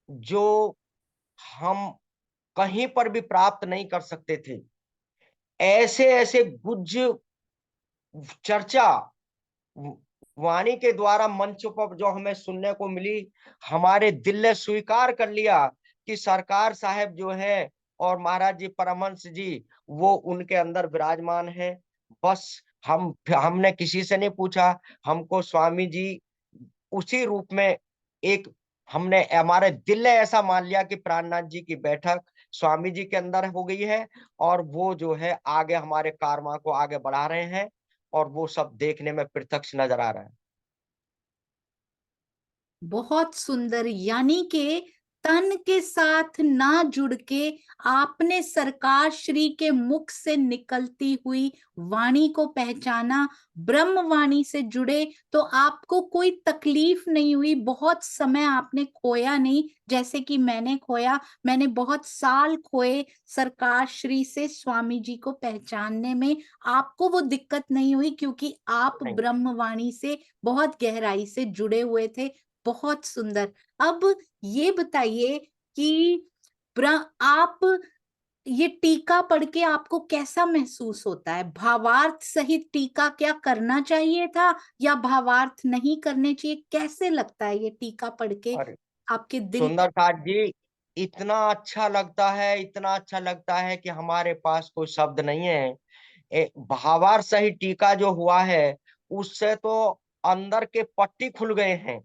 जो हम कहीं पर भी प्राप्त नहीं कर सकते थे। ऐसे ऐसे गुज चर्चा वाणी के द्वारा मंच पर जो हमें सुनने को मिली, हमारे दिल ने स्वीकार कर लिया कि सरकार साहब जो है और महाराज जी परमहंस जी, वो उनके अंदर विराजमान है। बस हमने किसी से नहीं पूछा, हमको स्वामी जी उसी रूप में एक, हमने, हमारे दिल ने ऐसा मान लिया कि प्राणनाथ जी की बैठक स्वामी जी के अंदर हो गई है, और वो जो है आगे हमारे कारवां को आगे बढ़ा रहे हैं, और वो सब देखने में प्रत्यक्ष नजर आ रहा है। बहुत सुंदर, यानी के तन के साथ ना जुड़ के आपने सरकार श्री के मुख से निकलती हुई वाणी को पहचाना, ब्रह्म वाणी से जुड़े तो आपको कोई तकलीफ नहीं हुई, बहुत समय आपने खोया नहीं जैसे कि मैंने खोया। मैंने बहुत साल खोए सरकार श्री से स्वामी जी को पहचानने में, आपको वो दिक्कत नहीं हुई क्योंकि आप नहीं, ब्रह्म वाणी से बहुत गहराई से जुड़े हुए थे। बहुत सुंदर। अब ये बताइए कि आप ये टीका पढ़ के आपको कैसा महसूस होता है? भावार्थ सहित टीका क्या करना चाहिए था या भावार्थ नहीं करने चाहिए? कैसे लगता है ये टीका पढ़ के और आपके दिल सुंदर साथ जी, इतना अच्छा लगता है, इतना अच्छा लगता है कि हमारे पास कोई शब्द नहीं है। भावार सही टीका जो हुआ है, उससे तो अंदर के पट्टी खुल गए हैं।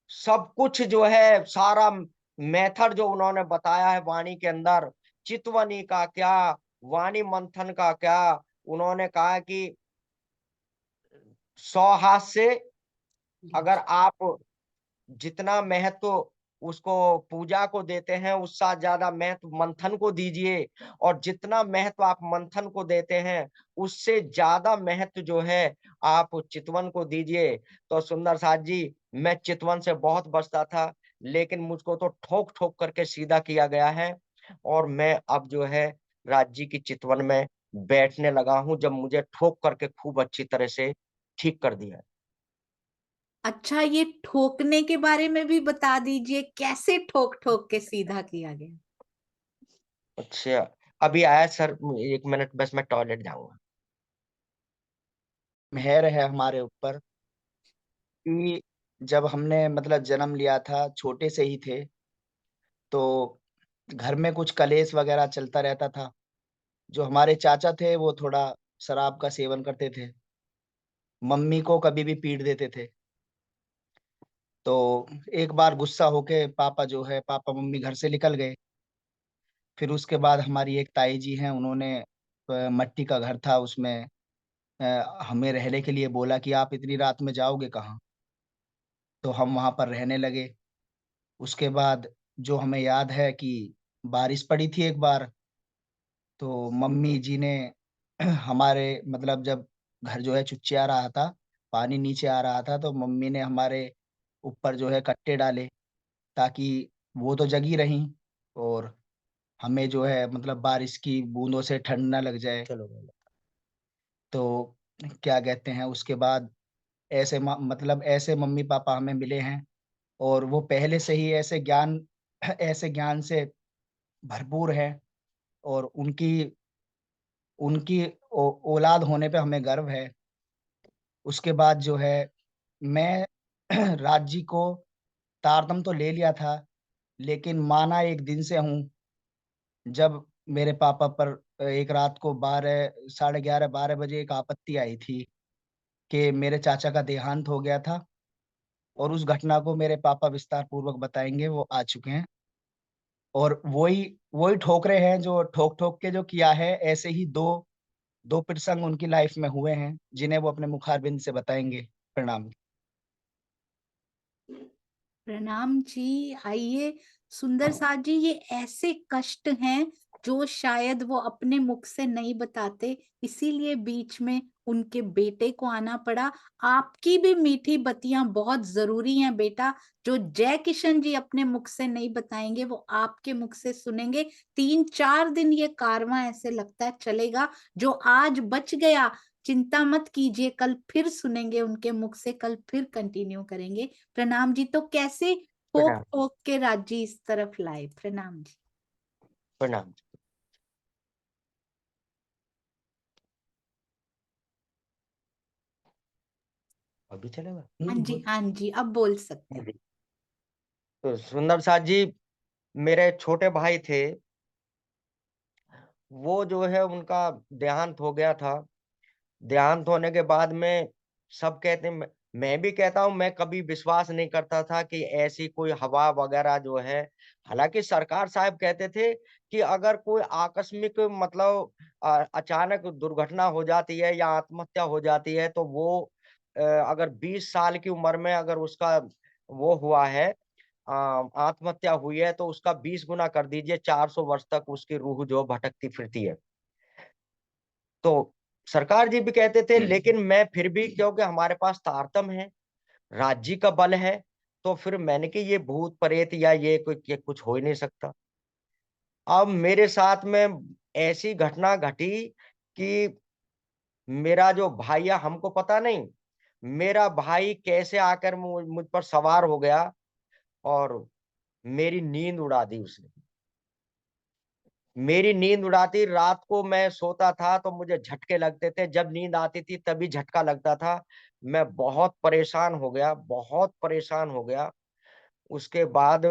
सब कुछ जो है, सारा मेथड जो उन्होंने बताया है वाणी के अंदर, चितवनी का क्या, वाणी मंथन का क्या, उन्होंने कहा कि 100 हाथ से अगर आप जितना महत्व उसको पूजा को देते हैं, उससे ज्यादा महत्व मंथन को दीजिए। और जितना महत्व आप मंथन को देते हैं, उससे ज्यादा महत्व जो है आप चितवन को दीजिए। तो सुंदर साथ जी, मैं चितवन से बहुत बचता था, लेकिन मुझको तो ठोक ठोक करके सीधा किया गया है। और मैं अब जो है राज्य की चितवन में बैठने लगा हूं, जब मुझे ठोक करके खूब अच्छी तरह से ठीक कर दिया। अच्छा, ये ठोकने के बारे में भी बता दीजिए, कैसे ठोक ठोक के सीधा किया गया? अच्छा, अभी आया सर, 1 मिनट बस, मैं टॉयलेट जाऊंगा। मेहर है हमारे ऊपर कि जब हमने मतलब जन्म लिया था, छोटे से ही थे, तो घर में कुछ कलेश वगैरह चलता रहता था। जो हमारे चाचा थे वो थोड़ा शराब का सेवन करते थे, मम्मी को कभी भी पीट देते थे। तो एक बार गुस्सा होके पापा मम्मी घर से निकल गए। फिर उसके बाद हमारी एक ताई जी हैं, उन्होंने मट्टी का घर था उसमें हमें रहने के लिए बोला कि आप इतनी रात में जाओगे कहाँ। तो हम वहां पर रहने लगे। उसके बाद जो हमें याद है कि बारिश पड़ी थी एक बार, तो मम्मी जी ने हमारे मतलब जब घर जो है चुच्चे आ रहा था, पानी नीचे आ रहा था, तो मम्मी ने हमारे ऊपर जो है कट्टे डाले, ताकि वो तो जगी रहीं और हमें जो है मतलब बारिश की बूंदों से ठंड ना लग जाए। चलो। तो क्या कहते हैं, उसके बाद मतलब ऐसे मम्मी पापा हमें मिले हैं, और वो पहले से ही ऐसे ज्ञान से भरपूर है। और उनकी उनकी औलाद होने पे हमें गर्व है। उसके बाद जो है मैं राज्य को तारतम तो ले लिया था, लेकिन माना एक दिन से हूँ, जब मेरे पापा पर एक रात को 11:30 12 बजे एक आपत्ति आई थी कि मेरे चाचा का देहांत हो गया था। और उस घटना को मेरे पापा विस्तार पूर्वक बताएंगे, वो आ चुके हैं। और वही वही ठोकरे हैं जो ठोक ठोक के जो किया है। ऐसे ही दो दो प्रसंग उनकी लाइफ में हुए हैं, जिन्हें वो अपने मुखारबिंद से बताएंगे। प्रणाम। प्रणाम जी। आइए सुंदर साथ जी, ये ऐसे कष्ट हैं जो शायद वो अपने मुख से नहीं बताते, इसीलिए बीच में उनके बेटे को आना पड़ा। आपकी भी मीठी बतियां बहुत जरूरी हैं बेटा। जो जय किशन जी अपने मुख से नहीं बताएंगे, वो आपके मुख से सुनेंगे। 3-4 दिन ये कारवां ऐसे लगता है चलेगा। जो आज बच गया, चिंता मत कीजिए, कल फिर सुनेंगे उनके मुख से, कल फिर कंटिन्यू करेंगे। प्रणाम जी। तो कैसे ठोक प्रणाम। ठोक के राजी इस तरफ लाए? प्रणाम जी। प्रणाम। अभी चलेगा। हाँ जी, हाँ जी, अब बोल सकते हैं। अभी। तो सुंदर साथ जी, मेरे छोटे भाई थे, वो जो है उनका देहांत हो गया था। देहांत होने के बाद में सब कहते हैं, मैं भी कहता हूँ, मैं कभी विश्वास नहीं करता था कि ऐसी कोई हवा वगैरह जो है। हालांकि सरकार साहब कहते थे कि अगर कोई आकस्मिक मतलब अचानक दुर्घटना हो जाती है या आत्महत्या हो जाती है, तो वो अगर 20 साल की उम्र में अगर उसका वो हुआ है, आत्महत्या हुई है, तो उसका 20 गुना कर दीजिए, 400 वर्ष तक उसकी रूह जो भटकती फिरती है। तो सरकार जी भी कहते थे, लेकिन मैं फिर भी, क्योंकि हमारे पास तारतम है, राज्य का बल है, तो फिर मैंने कि ये भूत प्रेत या ये कुछ हो ही नहीं सकता। अब मेरे साथ में ऐसी घटना घटी कि मेरा जो भाई है, हमको पता नहीं मेरा भाई कैसे आकर मुझ पर सवार हो गया और मेरी नींद उड़ा दी उसने। मेरी नींद उड़ाती, रात को मैं सोता था तो मुझे झटके लगते थे, जब नींद आती थी तभी झटका लगता था। मैं बहुत परेशान हो गया, बहुत परेशान हो गया। उसके बाद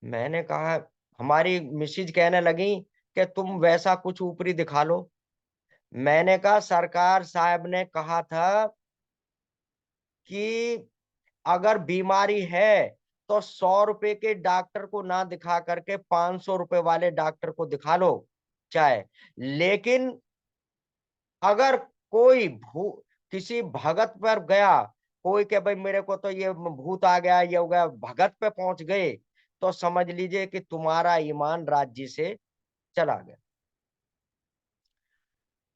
मैंने कहा, हमारी मिसेज कहने लगी कि तुम वैसा कुछ ऊपरी दिखा लो। मैंने कहा सरकार साहब ने कहा था कि अगर बीमारी है तो 100 रुपए के डॉक्टर को ना दिखा करके 500 रुपए वाले डॉक्टर को दिखा लो चाहे। लेकिन अगर कोई किसी भगत पर गया, कोई के भाई मेरे को तो ये भूत आ गया, ये हो गया, भगत पे पहुंच गए, तो समझ लीजिए कि तुम्हारा ईमान राज्य से चला गया।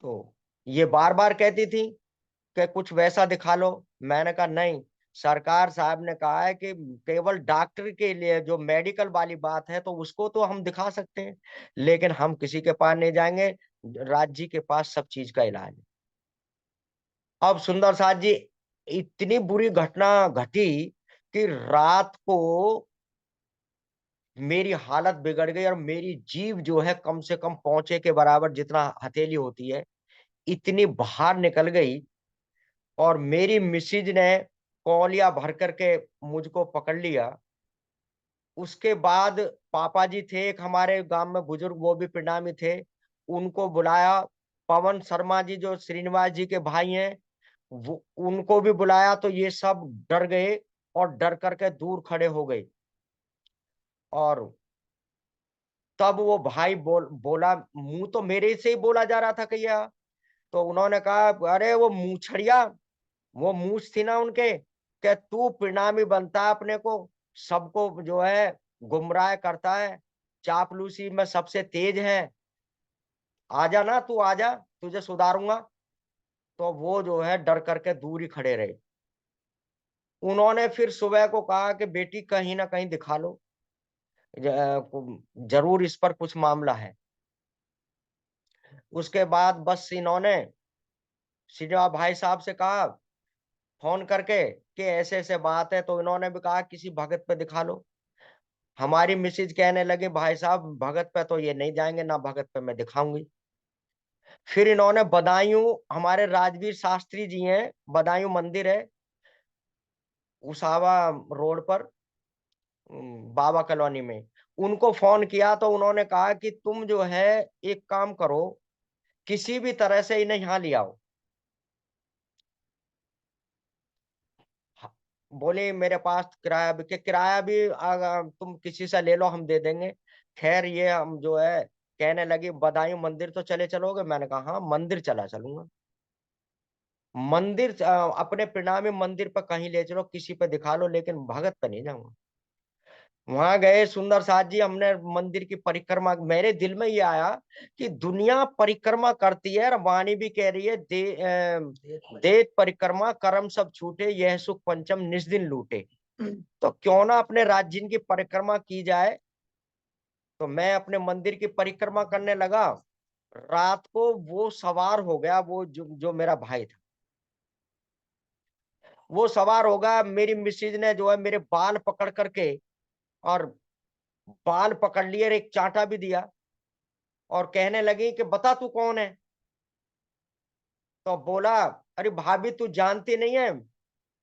तो ये बार बार कहती थी कि कुछ वैसा दिखा लो। मैंने कहा नहीं, सरकार साहब ने कहा है कि केवल डॉक्टर के लिए जो मेडिकल वाली बात है तो उसको तो हम दिखा सकते हैं, लेकिन हम किसी के पास नहीं जाएंगे, राज्य के पास सब चीज का इलाज है। अब सुंदर साथ जी, इतनी बुरी घटना घटी कि रात को मेरी हालत बिगड़ गई और मेरी जीभ जो है कम से कम पहुंचे के बराबर, जितना हथेली होती है, इतनी बाहर निकल गई। और मेरी मिसिज ने कौलिया भर करके मुझको पकड़ लिया। उसके बाद पापा जी थे एक हमारे गांव में बुजुर्ग, वो भी पिंडामी थे, उनको बुलाया। पवन शर्मा जी जो श्रीनिवास जी के भाई हैं, वो उनको भी बुलाया। तो ये सब डर गए और डर करके दूर खड़े हो गए। और तब वो भाई बोला, मुंह तो मेरे से ही बोला जा रहा था कहिया। तो उन्होंने कहा, अरे वो मूछड़िया, वो मूछ थी ना उनके, कि तू परिणामी बनता है अपने को, सबको जो है गुमराह करता है, चापलूसी में सबसे तेज है, आजा ना तू, आजा, तुझे सुधारूंगा। तो वो जो है डर करके दूर ही खड़े रहे। उन्होंने फिर सुबह को कहा कि बेटी कहीं ना कहीं दिखा लो, जरूर इस पर कुछ मामला है। उसके बाद बस इन्होंने सिजवा भाई साहब से कहा फोन करके कि ऐसे ऐसे बात है। तो इन्होंने भी कहा किसी भगत पे दिखा लो। हमारी मिसेज कहने लगे, भाई साहब भगत पे तो ये नहीं जाएंगे, ना भगत पे मैं दिखाऊंगी। फिर इन्होंने बदायूं, हमारे राजवीर शास्त्री जी हैं, बदायूं मंदिर है उसावा रोड पर, बाबा कॉलोनी में, उनको फोन किया। तो उन्होंने कहा कि तुम जो है एक काम करो, किसी भी तरह से इन्हें यहाँ ले आओ। हाँ, बोले मेरे पास किराया भी, किराया भी तुम किसी से ले लो, हम दे देंगे। खैर ये हम जो है कहने लगी, बदायूं मंदिर तो चले चलोगे? मैंने कहा हाँ, मंदिर चला चलूंगा। मंदिर अपने परिणामी मंदिर पर कहीं ले चलो, किसी पे दिखा लो, लेकिन भगत पे नहीं जाऊंगा। वहां गए सुंदर साथ जी, हमने मंदिर की परिक्रमा। मेरे दिल में ये आया कि दुनिया परिक्रमा करती है और वाणी भी कह रही है, देत परिक्रमा करम सब छूटे, यह सुख पंचम निज दिन लूटे। तो क्यों ना अपने राज्य की परिक्रमा की जाए। तो मैं अपने मंदिर की परिक्रमा करने लगा। रात को वो सवार हो गया, वो जो मेरा भाई था, वो सवार होगा। मेरी मिसेज ने जो है मेरे बाल पकड़ करके, और बाल पकड़ लिए और एक चांटा भी दिया, और कहने लगी कि बता तू कौन है। तो बोला, अरे भाभी तू जानती नहीं है,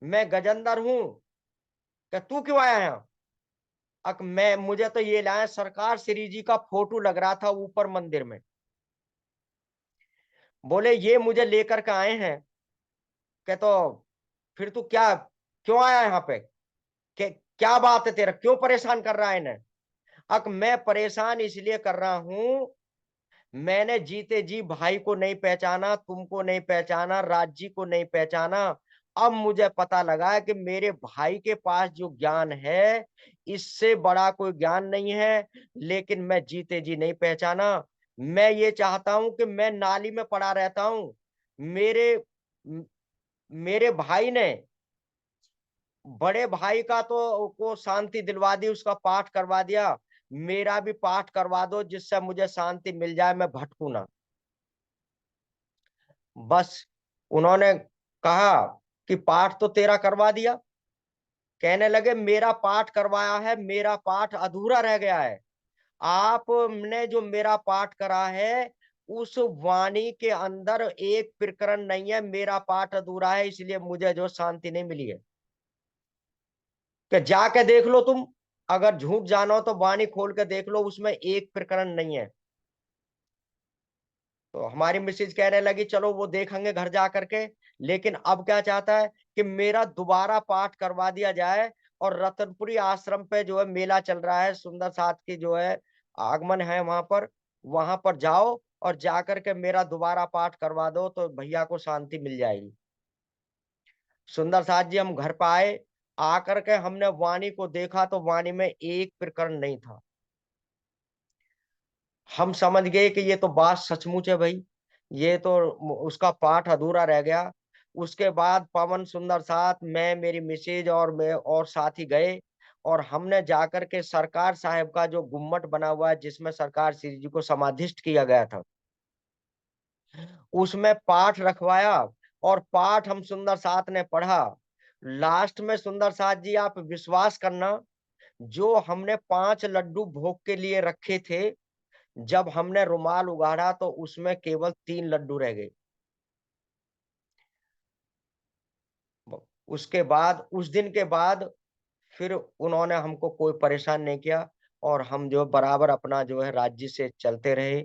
मैं गजेंद्र हूं। कि तू क्यों आया है? मैं, मुझे तो ये लाया, सरकार श्री जी का फोटो लग रहा था ऊपर मंदिर में। बोले ये मुझे लेकर के आए हैं। कि तो फिर तू क्या, क्यों आया यहाँ पे? कि क्या बात है तेरा, क्यों परेशान कर रहा है इन्हें? मैं परेशान इसलिए कर रहा हूं, मैंने जीते जी भाई को नहीं पहचाना, तुमको नहीं पहचाना, राज्य को नहीं पहचाना। अब मुझे पता लगा है कि मेरे भाई के पास जो ज्ञान है, इससे बड़ा कोई ज्ञान नहीं है, लेकिन मैं जीते जी नहीं पहचाना। मैं ये चाहता हूं कि मैं नाली में पड़ा रहता हूं। मेरे मेरे भाई ने बड़े भाई का तो को शांति दिलवा दी, उसका पाठ करवा दिया, मेरा भी पाठ करवा दो जिससे मुझे शांति मिल जाए, मैं भटकू ना। बस उन्होंने कहा कि पाठ तो तेरा करवा दिया। कहने लगे मेरा पाठ करवाया है, मेरा पाठ अधूरा रह गया है। आपने जो मेरा पाठ करा है, उस वाणी के अंदर एक प्रकरण नहीं है, मेरा पाठ अधूरा है, इसलिए मुझे जो शांति नहीं मिली है। कि जाके देख लो तुम, अगर झूठ जानो तो वाणी खोल के देख लो, उसमें एक प्रकरण नहीं है। तो हमारी मिसेज कहने लगी चलो वो देखेंगे घर जा करके, लेकिन अब क्या चाहता है कि मेरा दोबारा पाठ करवा दिया जाए। और रतनपुरी आश्रम पे जो है मेला चल रहा है, सुंदर साथ की जो है आगमन है वहां पर जाओ और जाकर के मेरा दोबारा पाठ करवा दो, तो भैया को शांति मिल जाएगी। सुंदर साथ जी हम घर पर आए, आकर के हमने वाणी को देखा तो वाणी में एक प्रकरण नहीं था। हम समझ गए कि ये तो बात सचमुच है भाई, ये तो उसका पाठ अधूरा रह गया। उसके बाद पवन सुंदर साथ, मैं, मेरी मिसेज और मैं और साथी गए, और हमने जाकर के सरकार साहब का जो गुम्मट बना हुआ है जिसमें सरकार श्री जी को समाधिष्ट किया गया था, उसमें पाठ रखवाया, और पाठ हम सुंदर साथ ने पढ़ा। लास्ट में सुंदर साथ जी, आप विश्वास करना, जो हमने 5 लड्डू भोग के लिए रखे थे, जब हमने रुमाल उगाड़ा तो उसमें केवल 3 लड्डू रह गए। उसके बाद, उस दिन के बाद फिर उन्होंने हमको कोई परेशान नहीं किया, और हम जो बराबर अपना जो है राज्य से चलते रहे।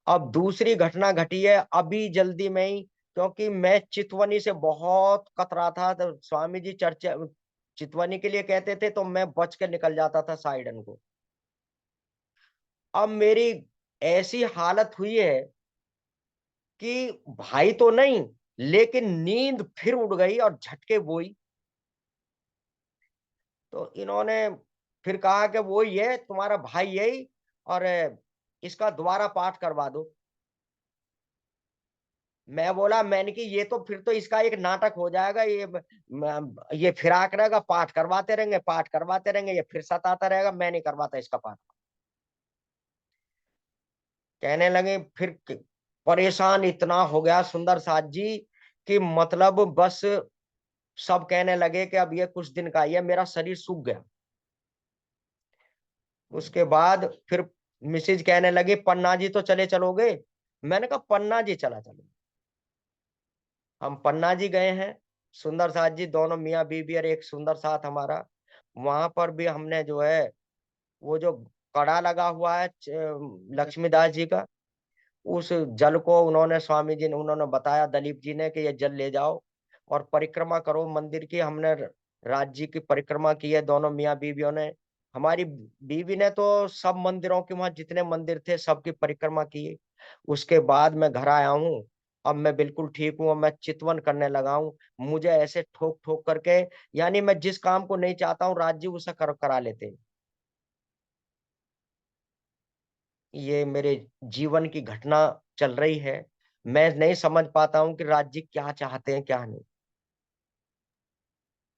अब दूसरी घटना घटी है अभी जल्दी में ही, क्योंकि मैं चितवनी से बहुत कतरा था, तो स्वामी जी चर्चा चितवनी के लिए कहते थे तो मैं बच के निकल जाता था साइडन को। अब मेरी ऐसी हालत हुई है कि भाई तो नहीं, लेकिन नींद फिर उड़ गई और झटके बोई। तो इन्होंने फिर कहा कि वो ये तुम्हारा भाई यही, और इसका दोबारा पाठ करवा दो। मैं बोला, मैंने कि ये तो फिर तो इसका एक नाटक हो जाएगा, ये फिराक रहेगा, पाठ करवाते रहेंगे, पाठ करवाते रहेंगे, ये फिर सताता रहेगा, मैं नहीं करवाता इसका पाठ। कहने लगे फिर परेशान इतना हो गया सुंदर साथ जी कि मतलब बस सब कहने लगे कि अब ये कुछ दिन का ही है, मेरा शरीर सूख गया। उसके बाद फिर मिसेज कहने लगी, पन्ना जी तो चले चलोगे? मैंने कहा पन्ना जी चला चलो। हम पन्ना जी गए हैं, सुंदर साथ जी दोनों, मियाँ बीबी और एक सुंदर साथ हमारा। वहां पर भी हमने जो है वो जो कड़ा लगा हुआ है लक्ष्मीदास जी का, उस जल को उन्होंने, स्वामी जी ने उन्होंने बताया, दलीप जी ने, कि ये जल ले जाओ और परिक्रमा करो मंदिर की। हमने राज्य की परिक्रमा की है दोनों मियाँ बीवियों ने। हमारी बीवी ने तो सब मंदिरों के, वहां जितने मंदिर थे सबकी परिक्रमा की। उसके बाद मैं घर आया हूँ, अब मैं बिल्कुल ठीक हूँ, अब मैं चितवन करने लगा हूँ। मुझे ऐसे ठोक ठोक करके, यानी मैं जिस काम को नहीं चाहता हूँ राज्य उसे करा लेते हैं। ये मेरे जीवन की घटना चल रही है, मैं नहीं समझ पाता हूँ कि राज्य क्या चाहते हैं क्या नहीं।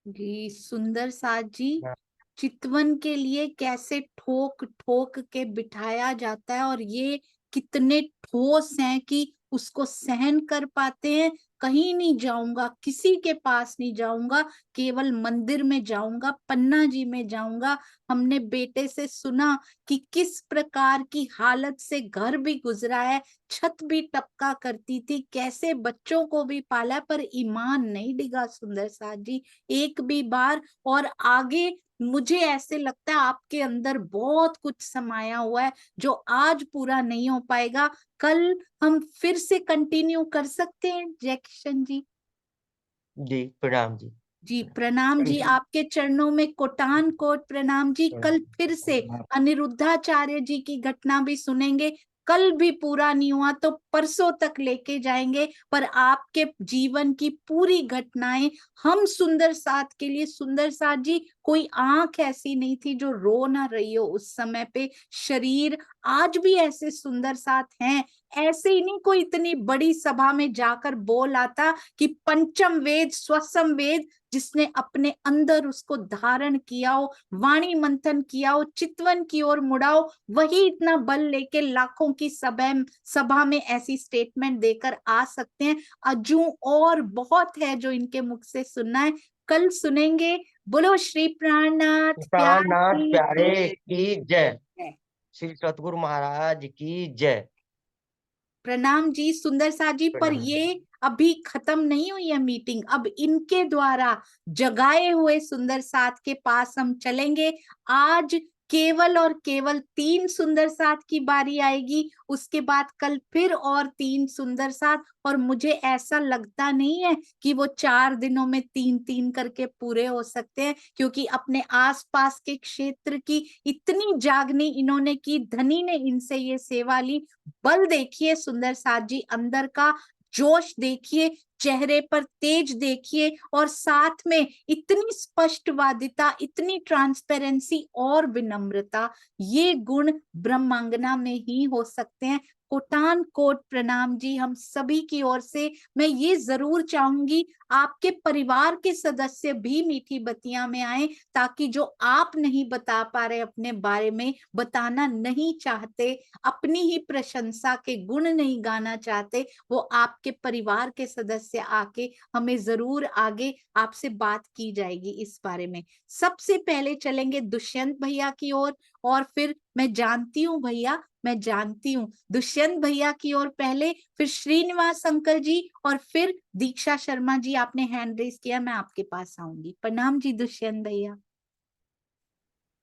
जी सुंदर साथ जी, हाँ। चितवन के लिए कैसे ठोक ठोक के बिठाया जाता है, और ये कितने ठोस हैं कि उसको सहन कर पाते हैं। कहीं नहीं जाऊंगा, किसी के पास नहीं जाऊंगा, केवल मंदिर में जाऊंगा, पन्ना जी में जाऊंगा। हमने बेटे से सुना कि किस प्रकार की हालत से घर भी गुजरा है, छत भी टपका करती थी, कैसे बच्चों को भी पाला, पर ईमान नहीं डिगा सुंदर साथ जी एक भी बार। और आगे मुझे ऐसे लगता है आपके अंदर बहुत कुछ समाया हुआ है जो आज पूरा नहीं हो पाएगा। कल हम फिर से कंटिन्यू कर सकते हैं जय किशन जी। जी प्रणाम जी। जी प्रणाम जी, आपके चरणों में कोटान कोट प्रणाम जी। कल फिर से अनिरुद्धाचार्य जी की घटना भी सुनेंगे। कल भी पूरा नहीं हुआ तो परसों तक लेके जाएंगे, पर आपके जीवन की पूरी घटनाएं हम सुंदर साथ के लिए। सुंदर साथ जी, कोई आंख ऐसी नहीं थी जो रो ना रही हो उस समय पे। शरीर आज भी ऐसे सुंदर साथ हैं, ऐसे ही नहीं कोई इतनी बड़ी सभा में जाकर बोल आता कि पंचम वेद स्वसम वेद जिसने अपने अंदर उसको धारण किया हो, वाणी मंथन किया हो, चितवन की ओर मुड़ाओ, वही इतना बल लेके लाखों की सभा में ऐसी स्टेटमेंट देकर आ सकते हैं। अजू और बहुत है जो इनके मुख से सुनना है, कल सुनेंगे। बोलो श्री प्राणनाथ प्यार प्राणनाथ की प्यारे की जय, जय। श्री सतगुरु महाराज की जय। प्रणाम जी सुंदर साथ जी, पर प्रणाम। ये अभी खत्म नहीं हुई है मीटिंग, अब इनके द्वारा जगाए हुए सुंदर साथ के पास हम चलेंगे। आज केवल और केवल 3 सुंदर साथ की बारी आएगी, उसके बाद कल फिर और 3 सुंदर साथ। और मुझे ऐसा लगता नहीं है कि वो 4 दिनों में 3-3 करके पूरे हो सकते हैं, क्योंकि अपने आसपास के क्षेत्र की इतनी जागनी इन्होंने की, धनी ने इनसे ये सेवा ली। बल देखिए सुंदर साथ जी, अंदर का जोश देखिए, चेहरे पर तेज देखिए और साथ में इतनी स्पष्टवादिता, इतनी ट्रांसपेरेंसी और विनम्रता, ये गुण ब्रह्मांगना में ही हो सकते हैं। कोटान कोट प्रणाम जी हम सभी की ओर से। मैं ये जरूर चाहूंगी आपके परिवार के सदस्य भी मीठी बत्तियां में आए, ताकि जो आप नहीं बता पा रहे अपने बारे में, बताना नहीं चाहते, अपनी ही प्रशंसा के गुण नहीं गाना चाहते, वो आपके परिवार के सदस्य आके हमें जरूर आगे आपसे बात की जाएगी इस बारे में। सबसे पहले चलेंगे दुष्यंत भैया की ओर, और फिर मैं जानती हूँ भैया, मैं जानती हूँ दुष्यंत भैया की ओर पहले, फिर श्रीनिवास अंकल जी, और फिर दीक्षा शर्मा जी। आपने हैंड रेज किया, मैं आपके पास आऊंगी। प्रणाम जी दुष्यंत भैया।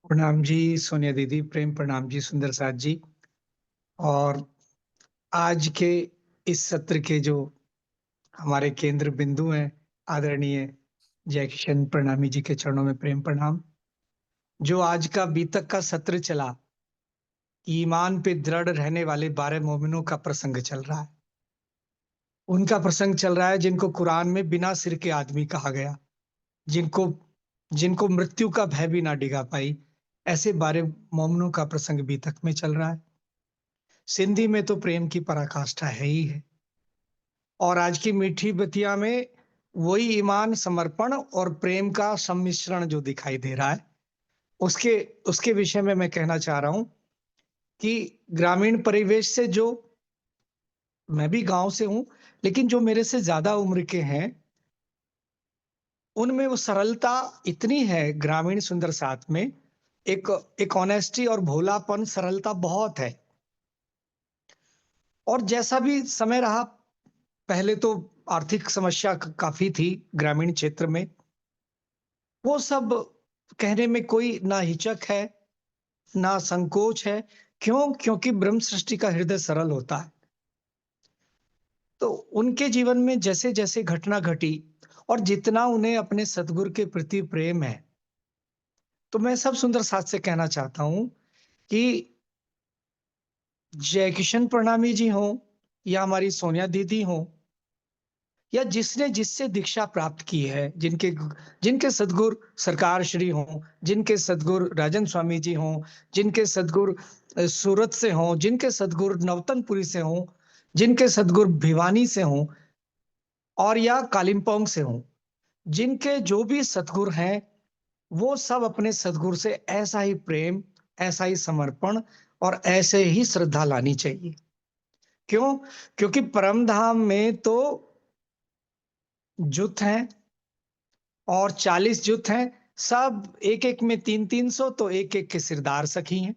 प्रणाम जी सोनिया दीदी, प्रेम प्रणाम जी सुंदर साथ जी। और आज के इस सत्र के जो हमारे केंद्र बिंदु हैं, आदरणीय जय किशन प्रणामी जी के चरणों में प्रेम प्रणाम। जो आज का बीतक का सत्र चला, ईमान पे दृढ़ रहने वाले 12 मोमिनों का प्रसंग चल रहा है। उनका प्रसंग चल रहा है जिनको कुरान में बिना सिर के आदमी कहा गया, जिनको जिनको मृत्यु का भय भी ना डिगा पाई, ऐसे 12 मोमिनों का प्रसंग बीतक में चल रहा है। सिंधी में तो प्रेम की पराकाष्ठा है ही है, और आज की मीठी बतिया में वही ईमान, समर्पण और प्रेम का सम्मिश्रण जो दिखाई दे रहा है, उसके उसके विषय में मैं कहना चाह रहा हूं कि ग्रामीण परिवेश से, जो मैं भी गांव से हूं, लेकिन जो मेरे से ज्यादा उम्र के हैं, उनमें वो सरलता इतनी है ग्रामीण सुंदर साथ में, एक एक ऑनेस्टी और भोलापन, सरलता बहुत है। और जैसा भी समय रहा, पहले तो आर्थिक समस्या काफी थी ग्रामीण क्षेत्र में, वो सब कहने में कोई ना हिचक है ना संकोच है। क्यों? क्योंकि ब्रह्म सृष्टि का हृदय सरल होता है। तो उनके जीवन में जैसे जैसे घटना घटी, और जितना उन्हें अपने सतगुरु के प्रति प्रेम है, तो मैं सब सुंदर साथ से कहना चाहता हूं कि जय किशन प्रणामी जी हो, या हमारी सोनिया दीदी हो, या जिसने जिससे दीक्षा प्राप्त की है, जिनके जिनके सदगुरु सरकार श्री हो, जिनके सदगुरु राजन स्वामी जी हो, जिनके सदगुरु सूरत से हो, जिनके सदगुरु नवतनपुरी से हो, जिनके सदगुरु भिवानी से हो, और या कालिम्पोंग से हो, जिनके जो भी सदगुरु हैं, वो सब अपने सदगुरु से ऐसा ही प्रेम, ऐसा ही समर्पण और ऐसे ही श्रद्धा लानी चाहिए। क्यों? क्योंकि परम धाम में तो जुत हैं, और 40 जुत हैं, सब एक एक में 300-300, तो एक एक के सिरदार सखी हैं।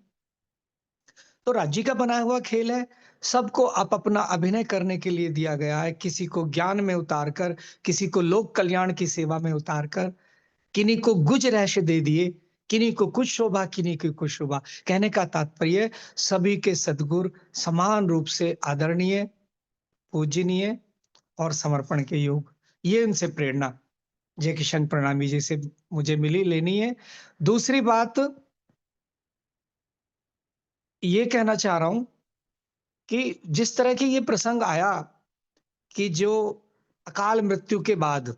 तो राज्य का बनाया हुआ खेल है, सबको आप अपना अभिनय करने के लिए दिया गया है। किसी को ज्ञान में उतारकर, किसी को लोक कल्याण की सेवा में उतारकर, किन्हीं को गुज रहस्य दे दिए, किन्हीं को कुछ शोभा, किन्हीं को कुछ शोभा। कहने का तात्पर्य, सभी के सद्गुरु समान रूप से आदरणीय, पूजनीय और समर्पण के योग। ये उनसे प्रेरणा जय किशन प्रणामी जी से मुझे मिली, लेनी है। दूसरी बात ये कहना चाह रहा हूं कि जिस तरह की ये प्रसंग आया, कि जो अकाल मृत्यु के बाद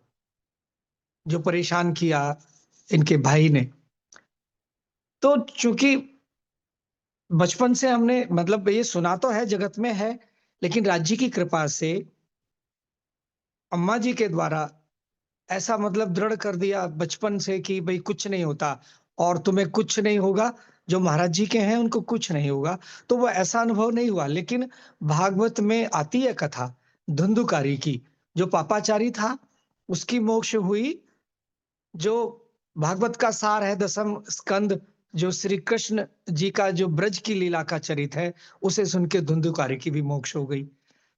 जो परेशान किया इनके भाई ने, तो चूंकि बचपन से हमने मतलब ये सुना तो है, जगत में है, लेकिन राज्य की कृपा से अम्मा जी के द्वारा ऐसा मतलब दृढ़ कर दिया बचपन से कि भाई कुछ नहीं होता, और तुम्हें कुछ नहीं होगा, जो महाराज जी के हैं उनको कुछ नहीं होगा। तो वो ऐसा अनुभव नहीं हुआ। लेकिन भागवत में आती है कथा धुंधुकारी की, जो पापाचारी था उसकी मोक्ष हुई। जो भागवत का सार है, दसम स्कंद, जो श्री कृष्ण जी का जो ब्रज की लीला का चरित है, उसे सुन के धुंधुकारी की भी मोक्ष हो गई।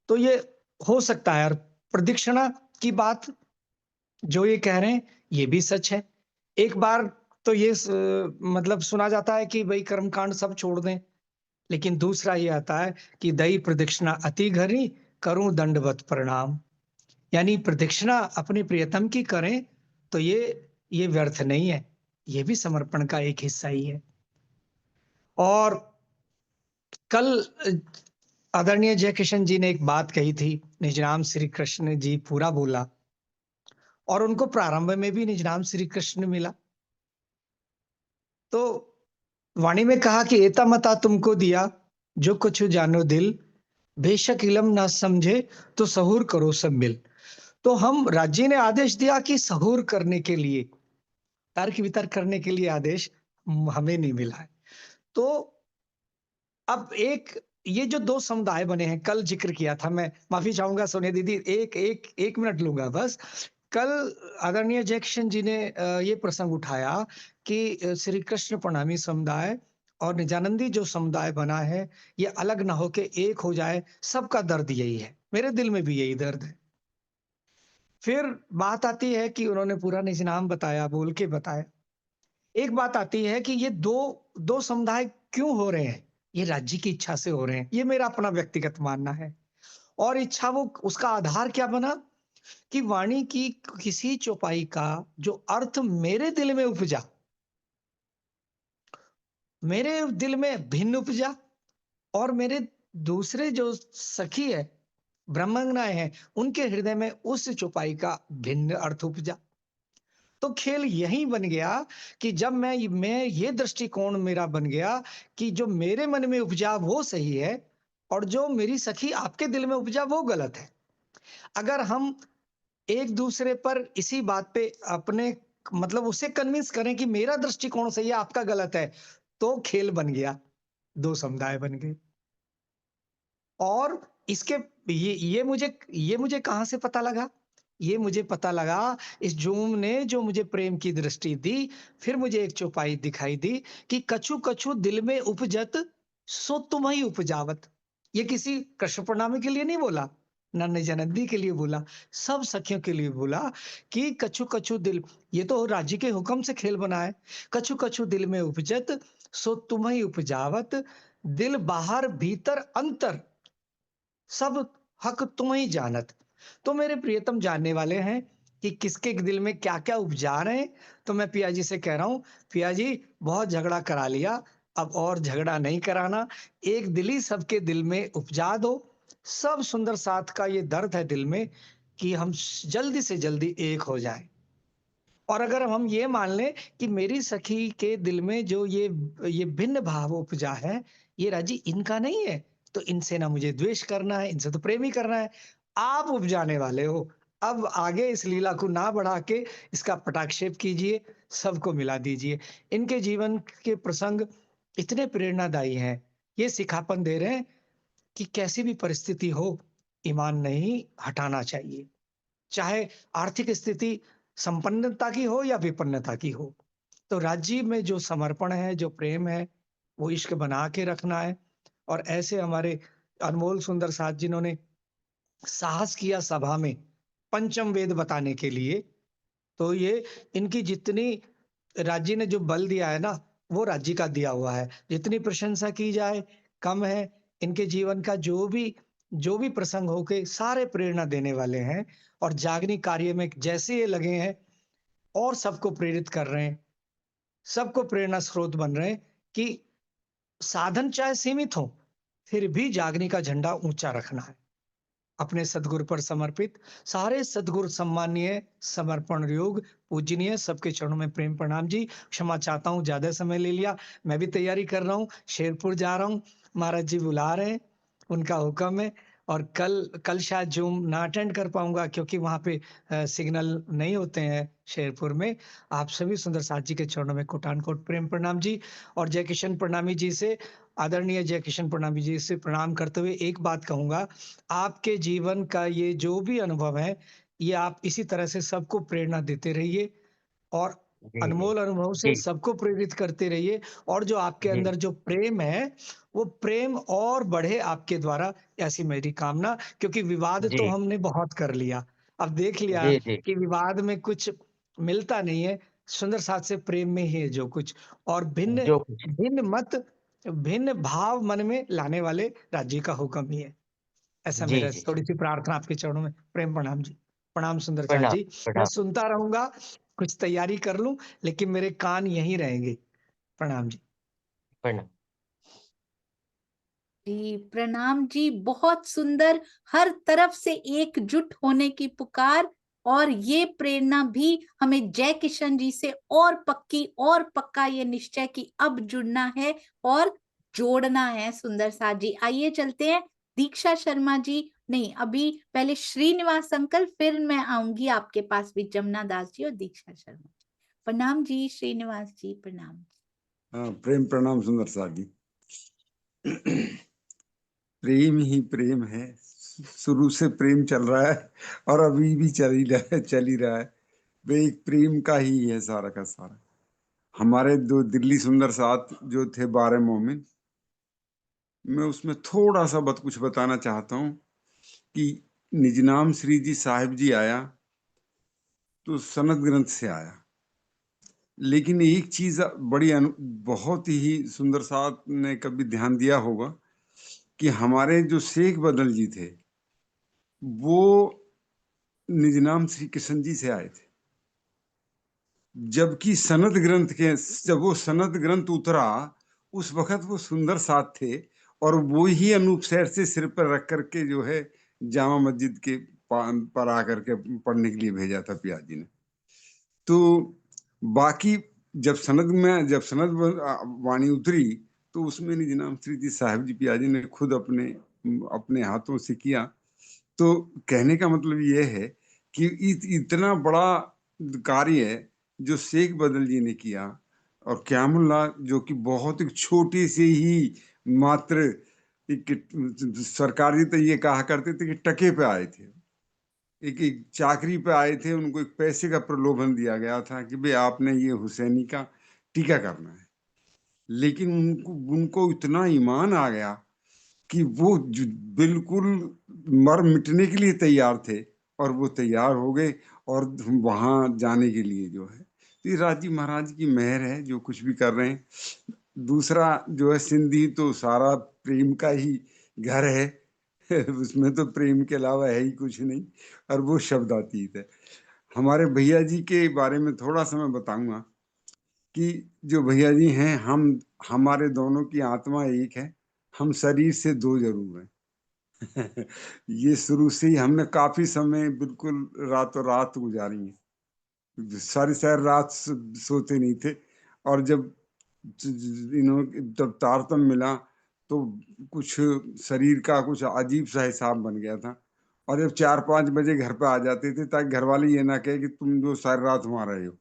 तो ये हो सकता है। और प्रदक्षिणा की बात जो ये कह रहे हैं, ये भी सच है। एक बार तो ये मतलब सुना जाता है कि भाई कर्मकांड सब छोड़ दें, लेकिन दूसरा ये आता है कि दई प्रदक्षिणा अति घरी, करूं दंडवत प्रणाम। यानी प्रदक्षिणा अपने प्रियतम की करें तो ये व्यर्थ नहीं है, ये भी समर्पण का एक हिस्सा ही है। और कल आदरणीय जय किशन जी ने एक बात कही थी, निज नाम श्री कृष्ण जी पूरा बोला, और उनको प्रारंभ में भी निज नाम श्री कृष्ण मिला। तो वाणी में कहा कि एता मता तुमको दिया, जो कुछ जानो दिल, बेशक इलम ना समझे तो सहूर करो सब मिल। तो हम राज्य ने आदेश दिया कि सहूर करने के लिए, तर्क वितर्क करने के लिए आदेश हमें नहीं मिला है। तो अब ये जो दो समुदाय बने हैं, कल जिक्र किया था, मैं माफी चाहूंगा सोनिया दीदी, एक मिनट लूंगा बस। कल आदरणीय जय किशन जी ने ये प्रसंग उठाया कि श्री कृष्ण प्रणामी समुदाय और निजानंदी जो समुदाय बना है, ये अलग ना होके एक हो जाए। सबका दर्द यही है, मेरे दिल में भी यही दर्द है। फिर बात आती है कि उन्होंने पूरा निज नाम बताया, बोल के बताया। एक बात आती है कि ये दो दो समुदाय क्यों हो रहे हैं? ये राज्य की इच्छा से हो रहे हैं, ये मेरा अपना व्यक्तिगत मानना है। और इच्छा, वो उसका आधार क्या बना कि वाणी की किसी चौपाई का जो अर्थ मेरे दिल में उपजा, मेरे दिल में भिन्न उपजा, और मेरे दूसरे जो सखी है, ब्रह्मांगनाएं हैं, उनके हृदय में उस चौपाई का भिन्न अर्थ उपजा। तो खेल यही बन गया कि जब मैं ये दृष्टिकोण मेरा बन गया कि जो मेरे मन में उपजा वो सही है, और जो मेरी सखी आपके दिल में उपजा वो गलत है। अगर हम एक दूसरे पर इसी बात पे अपने, मतलब उसे कन्विंस करें कि मेरा दृष्टिकोण सही है, आपका गलत है, तो खेल बन गया, दो समुदाय बन गए। और इसके ये मुझे कहां से पता लगा? ये मुझे पता लगा इस जूम ने जो मुझे प्रेम की दृष्टि दी। फिर मुझे एक चौपाई दिखाई दी कि कछु कछु दिल में उपजत, सो तुम ही उपजावत। ये किसी कृष्ण प्रणामी के लिए नहीं बोला, ना निजानंदी के लिए बोला, सब सखियों के लिए बोला कि कछु कछु दिल, ये तो राज्य के हुक्म से खेल बना है। कछु कछु दिल में उपजत, सो तुम ही उपजावत, दिल बाहर भीतर अंतर, सब हक तुम ही जानत। तो मेरे प्रियतम जानने वाले हैं कि किसके दिल में क्या क्या उपजा रहे हैं। तो मैं पिया जी से कह रहा हूं, पिया जी बहुत झगड़ा करा लिया, अब और झगड़ा नहीं कराना, एक दिल ही सबके दिल में उपजा दो। सब सुंदर साथ का ये दर्द है दिल में कि हम जल्दी से जल्दी एक हो जाएं। और अगर हम ये मान लें कि मेरी सखी के दिल में जो ये भिन्न भाव उपजा है, ये राजी इनका नहीं है, तो इनसे ना मुझे द्वेष करना है, इनसे तो प्रेम ही करना है। आप उपजाने वाले हो, अब आगे इस लीला को ना बढ़ा के इसका पटाक्षेप कीजिए, सबको मिला दीजिए। इनके जीवन के प्रसंग इतने प्रेरणादायी हैं, ये सिखापन दे रहे हैं कि कैसी भी परिस्थिति हो, ईमान नहीं हटाना चाहिए। चाहे आर्थिक स्थिति संपन्नता की हो या विपन्नता की हो। तो राज्य में जो समर्पण है, जो प्रेम है, वो इश्क बना के रखना है। और ऐसे हमारे अनमोल सुंदर साथ जिन्होंने साहस किया सभा में पंचम वेद बताने के लिए, तो ये इनकी जितनी राज्य ने जो बल दिया है ना, वो राज्य का दिया हुआ है। जितनी प्रशंसा की जाए कम है। इनके जीवन का जो भी प्रसंग हो के सारे प्रेरणा देने वाले हैं, और जागनी कार्य में जैसे ये लगे हैं और सबको प्रेरित कर रहे हैं, सबको प्रेरणा स्रोत बन रहे हैं कि साधन चाहे सीमित हो, फिर भी जागनी का झंडा ऊंचा रखना है। अपने सदगुरु पर समर्पित सारे सदगुरु सम्मानीय, समर्पण योग, पूजनीय, सबके चरणों में प्रेम प्रणाम जी। क्षमा चाहता हूँ, ज्यादा समय ले लिया। मैं भी तैयारी कर रहा हूँ, शेरपुर जा रहा हूँ, महाराज जी बुला रहे हैं, उनका हुक्म है। और कल कल शायद जूम ना अटेंड कर पाऊंगा क्योंकि वहां पे सिग्नल नहीं होते हैं शेरपुर में। आप सभी सुंदर साथ जी के चरणों में कोटान कोट प्रेम प्रणाम जी। और जय किशन प्रणामी जी से, आदरणीय जय किशन प्रणामी जी से प्रणाम करते हुए एक बात कहूंगा, आपके जीवन का ये जो भी अनुभव है, ये आप इसी तरह से सबको प्रेरणा देते रहिए, और जी जी अनमोल अनुभव से जी सबको प्रेरित करते रहिए। और जो आपके जी अंदर जो प्रेम है, वो प्रेम और बढ़े आपके द्वारा, ऐसी मेरी कामना। क्योंकि विवाद तो जी हमने बहुत कर लिया, अब देख लिया जी जी कि विवाद में कुछ मिलता नहीं है, सुंदर साथ से प्रेम में ही है जो कुछ। और भिन्न जो कुछ। भिन्न मत, भिन्न भाव मन में लाने वाले राज्य का हुक्म ही है। ऐसा जी मेरा जी जी। थोड़ी सी प्रार्थना आपके चरणों में, प्रेम प्रणाम जी। प्रणाम सुंदर साथ प्रणाम जी। मैं प्रणाम सुनता रहूंगा, कुछ तैयारी कर लूं, लेकिन मेरे कान यहीं रहेंगे। प्रणाम जी। प्रणाम। जी प्रणाम जी, बहुत सुंदर, हर तरफ से एकजुट होने की पुकार, और ये प्रेरणा भी हमें जय किशन जी से और पक्की और पक्का ये निश्चय कि अब जुड़ना है और जोड़ना है। सुंदर साथ जी, आइए चलते हैं दीक्षा शर्मा जी, नहीं अभी पहले श्रीनिवास अंकल, फिर मैं आऊंगी आपके पास भी जमुना दास जी और दीक्षा शर्मा जी। प्रणाम जी श्रीनिवास जी, प्रणाम। हाँ, प्रेम प्रणाम सुंदर साथ जी। प्रेम ही प्रेम है, शुरू से प्रेम चल रहा है और अभी भी चल ही रहा है। वे एक प्रेम का ही है सारा का सारा। हमारे दो दिल्ली सुंदर साथ जो थे 12 मोमिन, मैं उसमें थोड़ा सा कुछ बताना चाहता हूँ कि निजनाम श्री जी साहिब जी आया तो सनद ग्रंथ से आया, लेकिन एक चीज बहुत ही सुंदर साथ ने कभी ध्यान दिया होगा कि हमारे जो शेख बदल जी थे वो निजनाम श्री किशन जी से आए थे, जबकि जब वो सनद ग्रंथ उतरा उस वक्त वो सुंदर साथ थे और वो ही अनूप शहर से सिर पर रख करके जो है जामा मस्जिद के पर आकर के पढ़ने के लिए भेजा था पिया जी ने। तो बाकी जब सनद वाणी उतरी तो उसमें निजनाम श्री जी साहिब जी पिया जी ने खुद अपने अपने हाथों से किया। तो कहने का मतलब ये है कि इतना बड़ा कार्य है जो शेख बदल जी ने किया, और क्यामुल्ला जो कि बहुत एक छोटे से ही मात्र सरकार जी तो ये कहा करते थे कि टके पे आए थे, एक चाकरी पे आए थे, उनको एक पैसे का प्रलोभन दिया गया था कि भाई आपने ये हुसैनी का टीका करना है, लेकिन उनको उनको इतना ईमान आ गया कि वो बिल्कुल मर मिटने के लिए तैयार थे और वो तैयार हो गए और वहां जाने के लिए जो है। तो ये राजी महाराज की मेहर है जो कुछ भी कर रहे हैं। दूसरा जो है सिंधी तो सारा प्रेम का ही घर है उसमें तो प्रेम के अलावा है ही कुछ नहीं, और वो शब्दातीत है। हमारे भैया जी के बारे में थोड़ा सा मैं बताऊंगा कि जो भैया जी हैं, हमारे दोनों की आत्मा एक है, हम शरीर से दो जरूर हैं ये शुरू से ही हमने काफी समय बिल्कुल रातों रात गुजारी है, सारी सारी रात सोते नहीं थे। और जब जब तारतम मिला तो कुछ शरीर का कुछ अजीब सा हिसाब बन गया था, और जब 4-5 बजे घर पे आ जाते थे ताकि घर वाले ये ना कहे कि तुम जो सारी रात वहां रहे हो,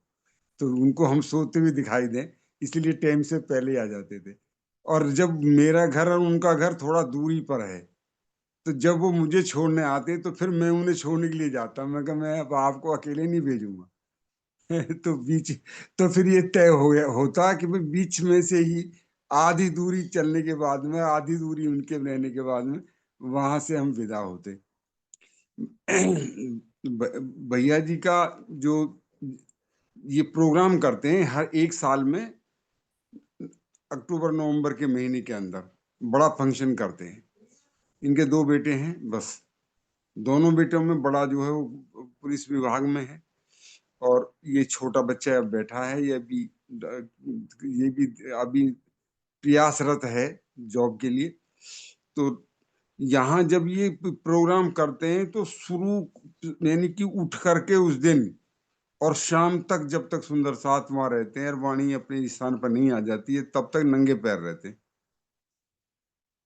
तो उनको हम सोते हुए दिखाई दें, इसलिए टाइम से पहले आ जाते थे। और जब मेरा घर और उनका घर थोड़ा दूरी पर है, तो जब वो मुझे छोड़ने आते तो फिर मैं उन्हें छोड़ने के लिए जाता, मैं कहा मैं अब आपको अकेले नहीं भेजूंगा तो तो फिर ये तय हो गया होता कि भाई बीच में से ही आधी दूरी चलने के बाद में, आधी दूरी उनके रहने के बाद में वहां से हम विदा होते। भैया जी का जो ये प्रोग्राम करते हैं हर एक साल में अक्टूबर नवंबर के महीने के अंदर बड़ा फंक्शन करते हैं। इनके 2 बेटे हैं, बस दोनों बेटों में बड़ा जो है वो पुलिस विभाग में है, और ये छोटा बच्चा अब बैठा है, ये भी अभी प्रयासरत है जॉब के लिए। तो यहाँ जब ये प्रोग्राम करते हैं तो शुरू यानी कि उठ करके उस दिन और शाम तक, जब तक सुंदर साथ वहां रहते हैं और वाणी अपने स्थान पर नहीं आ जाती है, तब तक नंगे पैर रहते हैं।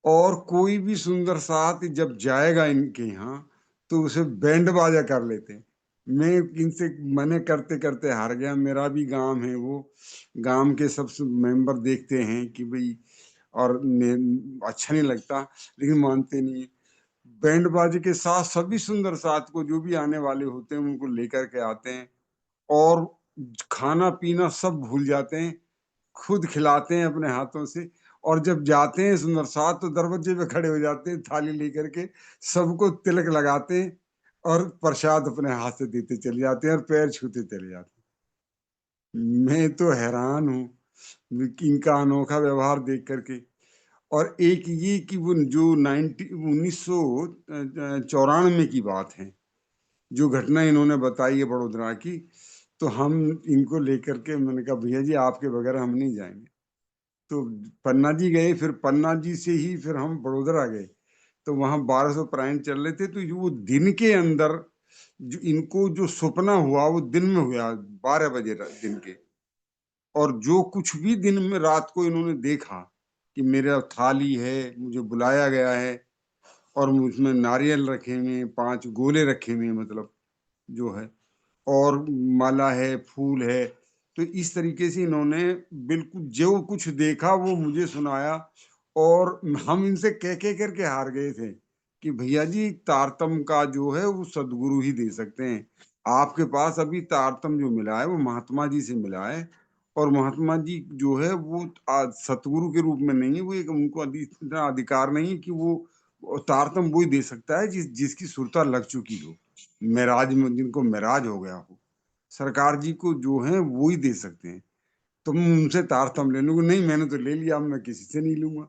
और कोई भी सुंदर साथ जब जाएगा इनके यहाँ तो उसे बैंड बाजा कर लेते हैं। मैं इनसे मने करते करते हार गया, मेरा भी गांव है, वो गांव के सब मेंबर देखते हैं कि भाई, और अच्छा नहीं लगता, लेकिन मानते नहीं है। बैंड बाजे के साथ सभी सुंदर साथ को जो भी आने वाले होते हैं उनको लेकर के आते हैं, और खाना पीना सब भूल जाते हैं, खुद खिलाते हैं अपने हाथों से। और जब जाते हैं सुंदर साथ तो दरवाजे पे खड़े हो जाते हैं थाली लेकर के, सबको तिलक लगाते हैं और प्रसाद अपने हाथ से देते चले जाते हैं और पैर छूते चले जाते हैं। मैं तो हैरान हूँ कि इनका अनोखा व्यवहार देख करके। और एक ये कि वो जो 1994 की बात है, जो घटना इन्होंने बताई है बड़ोदरा की, तो हम इनको लेकर के मैंने कहा भैया जी आपके बगैर हम नहीं जाएंगे। तो पन्ना जी गए, फिर पन्ना जी से ही फिर हम बड़ोदरा गए, तो वहाँ 1200 प्राण चल रहे थे। तो जो दिन के अंदर जो इनको जो सपना हुआ वो दिन में हुआ 12 बजे दिन के, और जो कुछ भी दिन में रात को इन्होंने देखा कि मेरा थाली है, मुझे बुलाया गया है और उसमें नारियल रखे हुए हैं, 5 गोले रखे हुए हैं, मतलब जो है, और माला है, फूल है। तो इस तरीके से इन्होंने बिल्कुल जो कुछ देखा वो मुझे सुनाया, और हम इनसे कह करके हार गए थे कि भैया जी तारतम का जो है वो सदगुरु ही दे सकते हैं। आपके पास अभी तारतम जो मिला है वो महात्मा जी से मिला है, और महात्मा जी जो है वो सतगुरु के रूप में नहीं है, वो एक उनको इतना अधिकार नहीं है कि वो तारतम वो ही दे सकता है जिसकी सुरता लग चुकी हो, मेराज में जिनको मेराज हो गया हो। सरकार जी को जो है वो ही दे सकते हैं। तुम उनसे तारतम ले लूंगा, नहीं मैंने तो ले लिया, अब मैं किसी से नहीं लूंगा।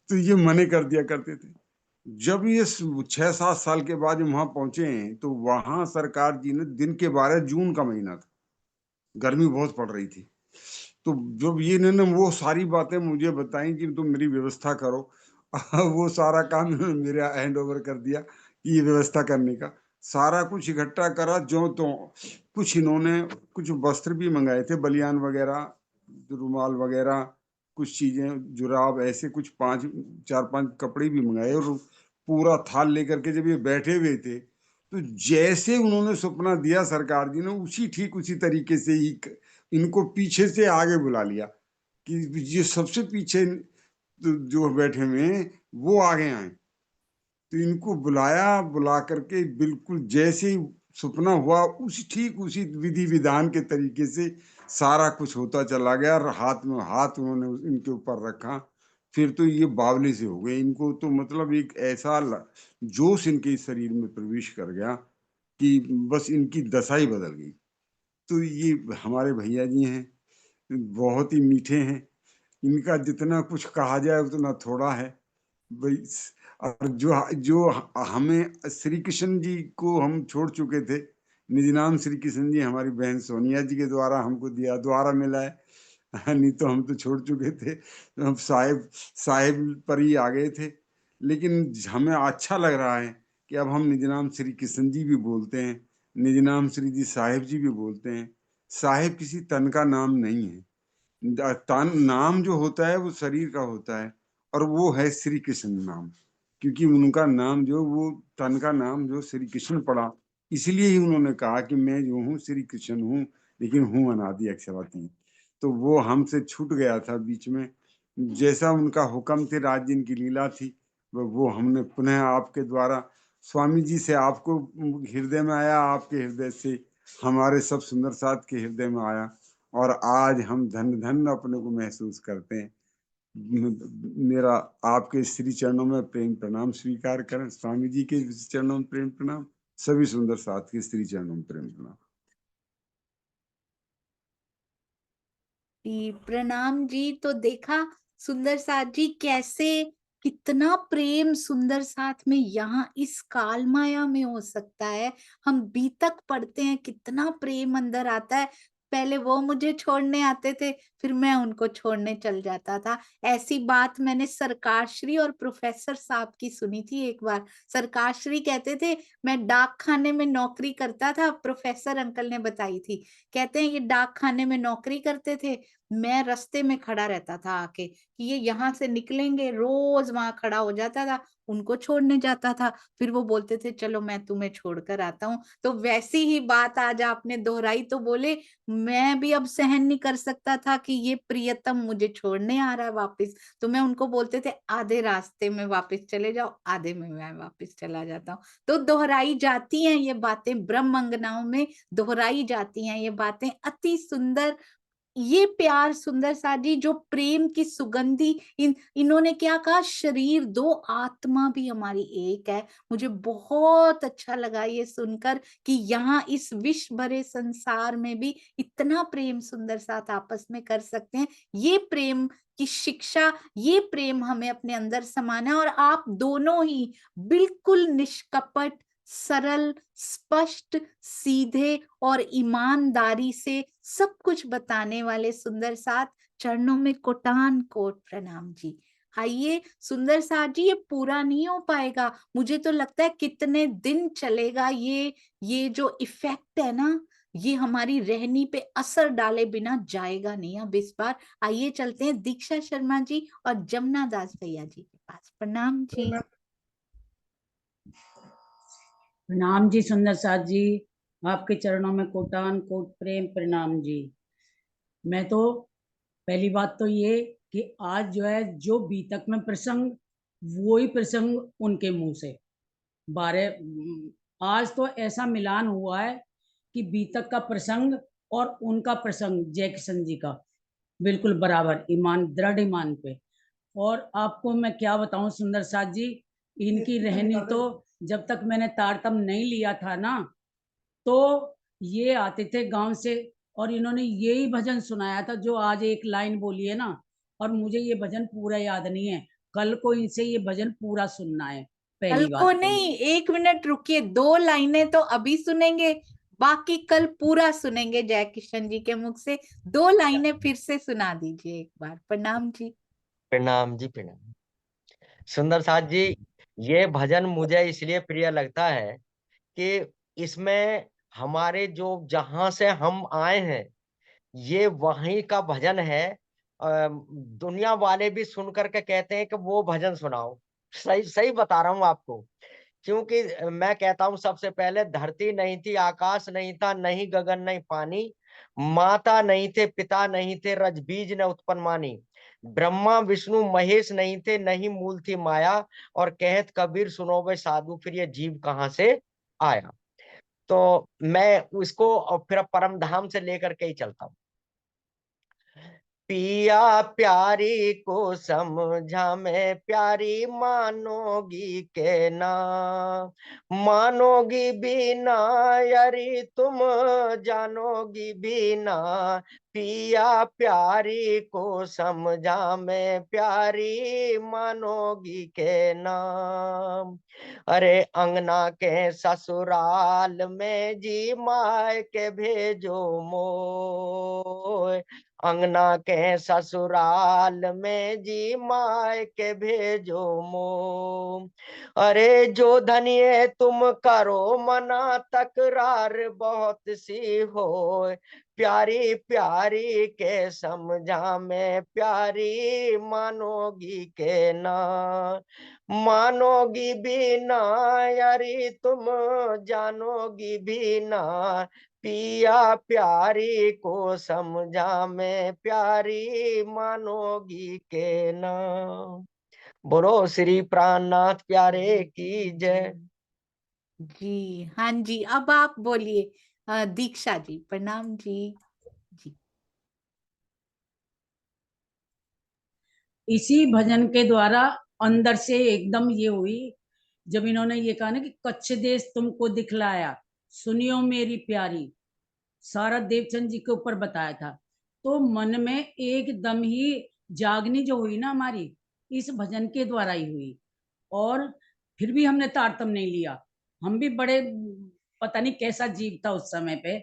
तो ये मने कर दिया करते थे। जब ये 6-7 साल के बाद वहां पहुंचे हैं, तो वहां सरकार जी ने दिन के 12 जून का महीना था, गर्मी बहुत पड़ रही थी, तो जब ये इन्होंने वो सारी बातें मुझे बताई कि तुम मेरी व्यवस्था करो, वो सारा काम इन्होंने मेरे हैंड ओवर कर दिया कि ये व्यवस्था करने का। सारा कुछ इकट्ठा करा जो तो कुछ इन्होंने कुछ वस्त्र भी मंगाए थे, बलियान वगैरह, रुमाल वगैरह, कुछ चीजें, जुराब, ऐसे कुछ 4-5 कपड़े भी मंगाए, और पूरा थाल लेकर के जब ये बैठे हुए थे, तो जैसे उन्होंने सपना दिया सरकार जी ने, उसी ठीक उसी तरीके से ही इनको पीछे से आगे बुला लिया कि ये सबसे पीछे जो बैठे हुए हैं वो आगे आए। तो इनको बुलाया, बुला करके बिल्कुल जैसे ही सपना हुआ उसी ठीक उसी विधि विधान के तरीके से सारा कुछ होता चला गया, और हाथ में हाथ उन्होंने इनके ऊपर रखा। फिर तो ये बावले से हो गए, इनको तो मतलब एक ऐसा जोश इनके शरीर में प्रवेश कर गया कि बस इनकी दशा ही बदल गई। तो ये हमारे भैया जी हैं, बहुत ही मीठे हैं, इनका जितना कुछ कहा जाए उतना थोड़ा है। भाई और जो जो हमें श्री कृष्ण जी को हम छोड़ चुके थे, निज नाम श्री कृष्ण जी हमारी बहन सोनिया जी के द्वारा हमको दिया, द्वारा मिला है। नहीं तो हम तो छोड़ चुके थे, तो हम साहिब पर ही आ गए थे। लेकिन हमें अच्छा लग रहा है कि अब हम निज नाम श्री कृष्ण जी भी बोलते हैं, निज नाम श्री जी साहिब जी भी बोलते हैं। साहिब किसी तन का नाम नहीं है, तन नाम जो होता है वो शरीर का होता है, और वो है श्री कृष्ण नाम, क्योंकि उनका नाम जो वो तन का नाम जो श्री कृष्ण पड़ा, इसलिए ही उन्होंने कहा कि मैं जो हूँ श्री कृष्ण हूँ, लेकिन हूँ अनादि अक्षरातीत। तो वो हमसे छूट गया था बीच में, जैसा उनका हुक्म थे, राज दिन की लीला थी, वो हमने पुनः आपके द्वारा स्वामी जी से आपको हृदय में आया, आपके हृदय से हमारे सब सुंदर साथ के हृदय में आया, और आज हम धन धन अपने को महसूस करते हैं। मेरा आपके श्री चरणों में प्रेम प्रणाम स्वीकार करें, स्वामी जी के चरणों में प्रेम प्रणाम, सभी सुंदर साथ के श्री चरणों में प्रेम प्रणाम। जी प्रणाम जी। तो देखा सुंदर साथ जी कैसे कितना प्रेम सुंदर साथ में यहाँ इस काल माया में हो सकता है। हम बीतक पढ़ते हैं, कितना प्रेम अंदर आता है। पहले वो मुझे छोड़ने आते थे, फिर मैं उनको छोड़ने चल जाता था। ऐसी बात मैंने सरकार श्री और प्रोफेसर साहब की सुनी थी एक बार। सरकार श्री कहते थे मैं डाक खाने में नौकरी करता था, प्रोफेसर अंकल ने बताई थी। कहते हैं ये डाक खाने में नौकरी करते थे, मैं रास्ते में खड़ा रहता था आके कि ये यहाँ से निकलेंगे, रोज वहां खड़ा हो जाता था, उनको छोड़ने जाता था। फिर वो बोलते थे चलो मैं तुम्हें छोड़कर आता हूँ। तो वैसी ही बात आज आपने दोहराई, तो बोले मैं भी अब सहन नहीं कर सकता था कि ये प्रियतम मुझे छोड़ने आ रहा है वापस। तो मैं उनको बोलते थे आधे रास्ते में वापस चले जाओ, आधे में मैं वापस चला जाता हूँ। तो दोहराई जाती हैं ये बातें, ब्रह्म अंगनाओं में दोहराई जाती हैं ये बातें। अति सुंदर ये प्यार सुंदर साथ जी, जो प्रेम की सुगंधी, इन्होंने क्या कहा, शरीर दो आत्मा भी हमारी एक है। मुझे बहुत अच्छा लगा ये सुनकर कि यहाँ इस विश्व भरे संसार में भी इतना प्रेम सुंदर साथ आपस में कर सकते हैं। ये प्रेम की शिक्षा, ये प्रेम हमें अपने अंदर समाना है। और आप दोनों ही बिल्कुल निष्कपट, सरल, स्पष्ट, सीधे और ईमानदारी से सब कुछ बताने वाले सुंदर साथ, चरणों में कोटान कोट प्रणाम जी। आइए सुंदर साथ जी, ये पूरा नहीं हो पाएगा, मुझे तो लगता है कितने दिन चलेगा ये जो इफेक्ट है ना, ये हमारी रहनी पे असर डाले बिना जाएगा नहीं अब इस बार। आइए चलते हैं दीक्षा शर्मा जी और जमुना दास भैया जी के पास। प्रणाम जी। प्रणाम जी सुंदर साथ जी, आपके चरणों में कोटान कोट प्रेम प्रणाम जी। मैं तो पहली बात तो ये कि आज जो है जो बीतक में प्रसंग, वही प्रसंग उनके मुंह से आज तो ऐसा मिलान हुआ है कि बीतक का प्रसंग और उनका प्रसंग जय किशन जी का बिल्कुल बराबर, ईमान दृढ़ ईमान पे। और आपको मैं क्या बताऊं सुंदर साथ जी, इनकी रहनी तो जब तक मैंने तारतम नहीं लिया था ना, तो ये आते थे गांव से और इन्होंने यही भजन सुनाया था जो आज एक लाइन बोली है ना, और मुझे ये भजन पूरा याद नहीं है। कल को इनसे ये भजन पूरा सुनना है। कल पहली को बात तो नहीं, 1 मिनट रुकिए, 2 लाइनें तो अभी सुनेंगे, बाकी कल पूरा सुनेंगे जय किशन जी के मुख से। 2 लाइनें फिर से सुना दीजिए एक बार। प्रणाम जी। प्रणाम जी प्रणाम। सुंदर साथ जी, ये भजन मुझे इसलिए प्रिय लगता है कि इसमें हमारे जो जहां से हम आए हैं, ये वहीं का भजन है। दुनिया वाले भी सुन करके कहते हैं कि वो भजन सुनाओ। सही सही बता रहा हूँ आपको, क्योंकि मैं कहता हूँ सबसे पहले धरती नहीं थी, आकाश नहीं था, नहीं गगन नहीं पानी, माता नहीं थे, पिता नहीं थे, रजबीज ने उत्पन्न मानी, ब्रह्मा विष्णु महेश नहीं थे, नहीं मूल थी माया, और कहत कबीर सुनो वे साधु फिर ये जीव कहाँ से आया। तो मैं उसको और फिर परम धाम से लेकर के ही चलता हूँ। पिया प्यारी को समझा मैं प्यारी मानोगी के ना, मानोगी भी ना यारी तुम जानोगी भी ना, पिया प्यारी को समझा मैं प्यारी मानोगी के नाम। अरे अंगना के ससुराल में जी माय के भेजो मोय, अंगना के ससुराल में जी माय के भेजो मो। अरे जो धनिये तुम करो मना तकरार बहुत सी हो, प्यारी प्यारी के समझा में प्यारी मानोगी के ना, मानोगी भी ना यारी तुम जानोगी भी ना, पिया प्यारी को समझा मैं प्यारी मानोगी के ना। बोलो श्री प्राणनाथ प्यारे की जय। जी हाँ जी, अब आप बोलिए दीक्षा जी। प्रणाम जी। जी इसी भजन के द्वारा अंदर से एकदम ये हुई जब इन्होंने ये कहा ना कि कच्छ देश तुमको दिखलाया, सुनियो मेरी प्यारी, सारा देवचंद जी के ऊपर बताया था। तो मन में एकदम ही जागनी जो हुई ना हमारी, इस भजन के द्वारा ही हुई। और फिर भी हमने तारतम नहीं लिया। हम भी बड़े पता नहीं कैसा जीव था उस समय पे,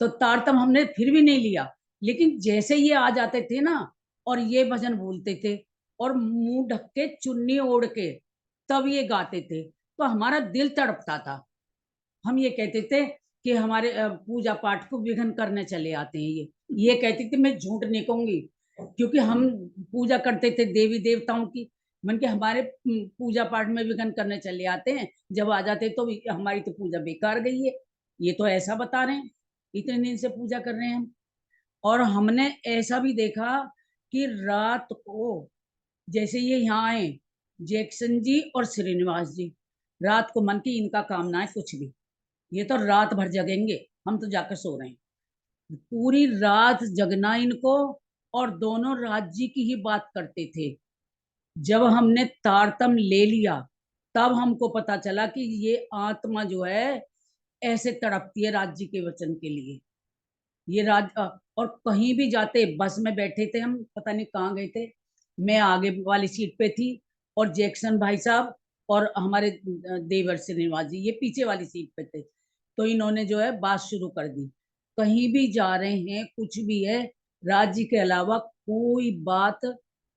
तो तारतम हमने फिर भी नहीं लिया। लेकिन जैसे ये आ जाते थे ना और ये भजन भूलते थे और मुंह ढक के चुन्नी ओढ़ के तब ये गाते थे, तो हमारा दिल तड़पता था। हम ये कहते थे कि हमारे पूजा पाठ को विघ्न करने चले आते हैं। ये कहती थी, मैं झूठ नहीं कहूंगी, क्योंकि हम पूजा करते थे देवी देवताओं की। मन के हमारे पूजा पाठ में विघ्न करने चले आते हैं, जब आ जाते तो हमारी तो पूजा बेकार गई है। ये तो ऐसा बता रहे हैं, इतने दिन से पूजा कर रहे हैं हम। और हमने ऐसा भी देखा कि रात को जैसे ये यहाँ आए जैक्सन जी और श्रीनिवास जी, रात को मन की इनका काम ना है कुछ भी, ये तो रात भर जगेंगे, हम तो जाकर सो रहे हैं। पूरी रात जगना इनको, और दोनों राज्य की ही बात करते थे। जब हमने तारतम ले लिया तब हमको पता चला कि ये आत्मा जो है ऐसे तड़पती है राज्य के वचन के लिए। ये और कहीं भी जाते, बस में बैठे थे हम, पता नहीं कहाँ गए थे, मैं आगे वाली सीट पे थी और जैक्सन भाई साहब और हमारे देवर श्रीनिवास जी ये पीछे वाली सीट पे थे। तो इन्होंने जो है बात शुरू कर दी, कहीं भी जा रहे हैं कुछ भी है, राज्य के अलावा कोई बात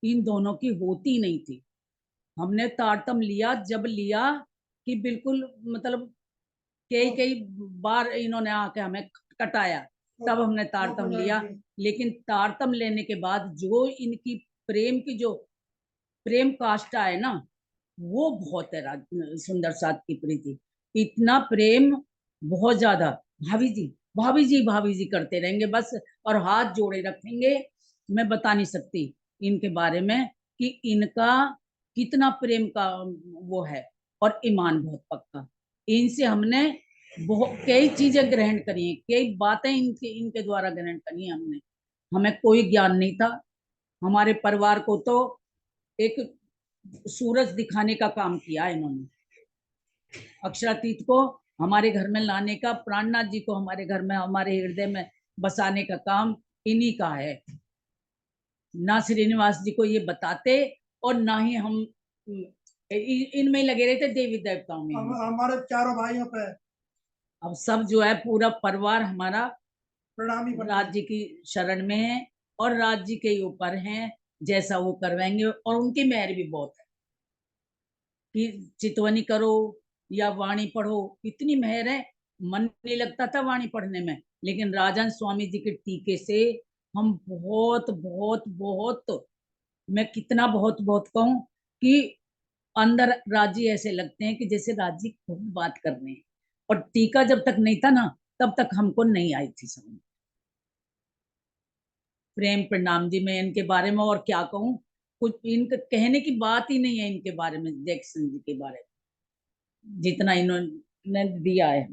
इन दोनों की होती नहीं थी। हमने तारतम लिया, जब लिया कि बिल्कुल मतलब कई कई बार इन्होंने आके हमें कटाया, तब हमने तारतम लिया। लेकिन तारतम लेने के बाद जो इनकी प्रेम की जो प्रेम काष्ठा है ना, वो बहुत है सुंदर साथ की प्रीति। इतना प्रेम, बहुत ज्यादा। भाभी जी, भाभी जी, भाभी जी करते रहेंगे बस, और हाथ जोड़े रखेंगे। मैं बता नहीं सकती इनके बारे में कि इनका कितना प्रेम का वो है, और ईमान बहुत पक्का। इनसे हमने बहुत कई चीजें ग्रहण करी हैं, कई बातें इनके द्वारा ग्रहण करी हैं हमने। हमें कोई ज्ञान नहीं था। हमारे परिवार को तो एक सूरज दिखाने का काम किया इन्होंने। अक्षरातीत को हमारे घर में लाने का, प्राणनाथ जी को हमारे घर में, हमारे हृदय में बसाने का काम इन्हीं का है। ना श्रीनिवास जी को ये बताते, और ना ही हम इनमें लगे रहते देवी देवताओं में। हमारे चारों भाइयों पे अब सब जो है पूरा परिवार हमारा प्रणामी राज जी की शरण में है, और राज जी के ऊपर हैं, जैसा वो करवाएंगे। और उनकी मेहर भी बहुत है कि चितवनी करो या वाणी पढ़ो, इतनी मेहर है। मन नहीं लगता था वाणी पढ़ने में, लेकिन राजन स्वामी जी के टीके से हम बहुत बहुत बहुत, मैं कितना बहुत बहुत कहूं कि अंदर राजी ऐसे लगते हैं कि जैसे राजी खुद बात कर रहे हैं। और टीका जब तक नहीं था ना, तब तक हमको नहीं आई थी समझ। प्रेम प्रणाम जी, मैं इनके बारे में और क्या कहूं, कुछ इनके कहने की बात ही नहीं है इनके बारे में, जैक्सन जी के बारे में जितना इन्होंने दिया है।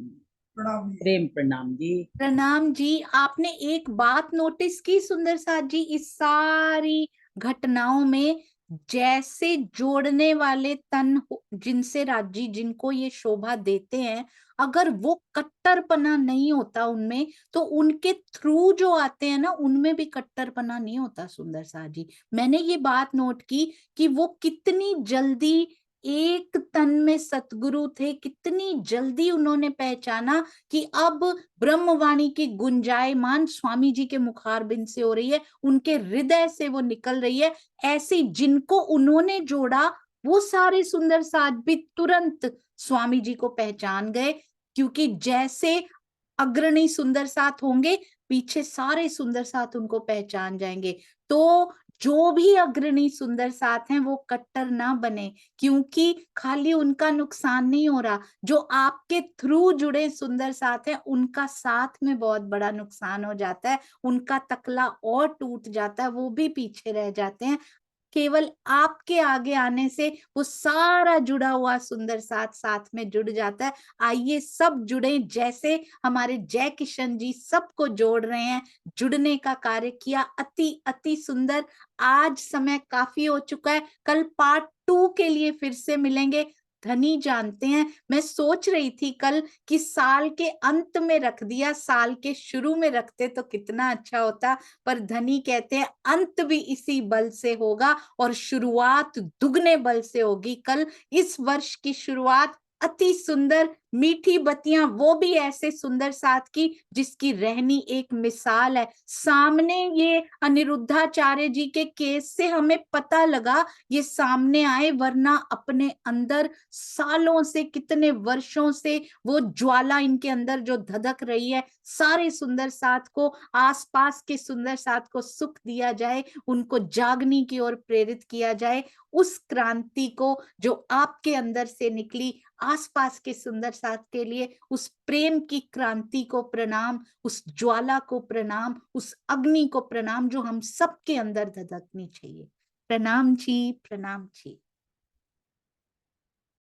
प्रेम प्रणाम जी। प्रणाम जी। आपने एक बात नोटिस की सुंदर साथ जी, इस सारी घटनाओं में जैसे जोड़ने वाले तन जिनसे राजी जिनको ये शोभा देते हैं, अगर वो कट्टरपना नहीं होता उनमें, तो उनके थ्रू जो आते हैं ना, उनमें भी कट्टरपना नहीं होता सुंदर साथ जी। मैंने ये बात नोट की कि वो कितनी जल्दी एक तन में सतगुरु थे, कितनी जल्दी उन्होंने पहचाना कि अब ब्रह्मवाणी की गुंजायमान स्वामी जी के मुखारबिंद से हो रही है, उनके हृदय से वो निकल रही है। ऐसी जिनको उन्होंने जोड़ा, वो सारे सुंदर साथ भी तुरंत स्वामी जी को पहचान गए, क्योंकि जैसे अग्रणी सुंदर साथ होंगे, पीछे सारे सुंदर साथ उनको पहचान जाएंगे। तो जो भी अग्रणी सुंदर साथ हैं, वो कट्टर ना बने, क्योंकि खाली उनका नुकसान नहीं हो रहा, जो आपके थ्रू जुड़े सुंदर साथ हैं, उनका साथ में बहुत बड़ा नुकसान हो जाता है, उनका तकला और टूट जाता है, वो भी पीछे रह जाते हैं। केवल आपके आगे आने से वो सारा जुड़ा हुआ सुंदर साथ साथ में जुड़ जाता है। आइए सब जुड़े, जैसे हमारे जय किशन जी सबको जोड़ रहे हैं, जुड़ने का कार्य किया। अति अति सुंदर। आज समय काफी हो चुका है, कल पार्ट 2 के लिए फिर से मिलेंगे। धनी जानते हैं, मैं सोच रही थी कल कि साल के अंत में रख दिया, साल के शुरू में रखते तो कितना अच्छा होता, पर धनी कहते हैं अंत भी इसी बल से होगा और शुरुआत दुगने बल से होगी। कल इस वर्ष की शुरुआत अति सुंदर, मीठी बत्तियां, वो भी ऐसे सुंदर साथ की जिसकी रहनी एक मिसाल है। सामने ये अनिरुद्धाचार्य जी के केस से हमें पता लगा ये सामने आए, वरना अपने अंदर सालों से, कितने वर्षों से वो ज्वाला इनके अंदर जो धधक रही है, सारे सुंदर साथ को, आसपास के सुंदर साथ को सुख दिया जाए, उनको जागने की ओर प्रेरित किया जाए। उस क्रांति को जो आपके अंदर से निकली, आसपास के सुंदर साथ के लिए उस प्रेम की क्रांति को प्रणाम, उस ज्वाला को प्रणाम, उस अग्नि को प्रणाम जो हम सबके अंदर धधकनी चाहिए। प्रणाम जी, प्रणाम जी।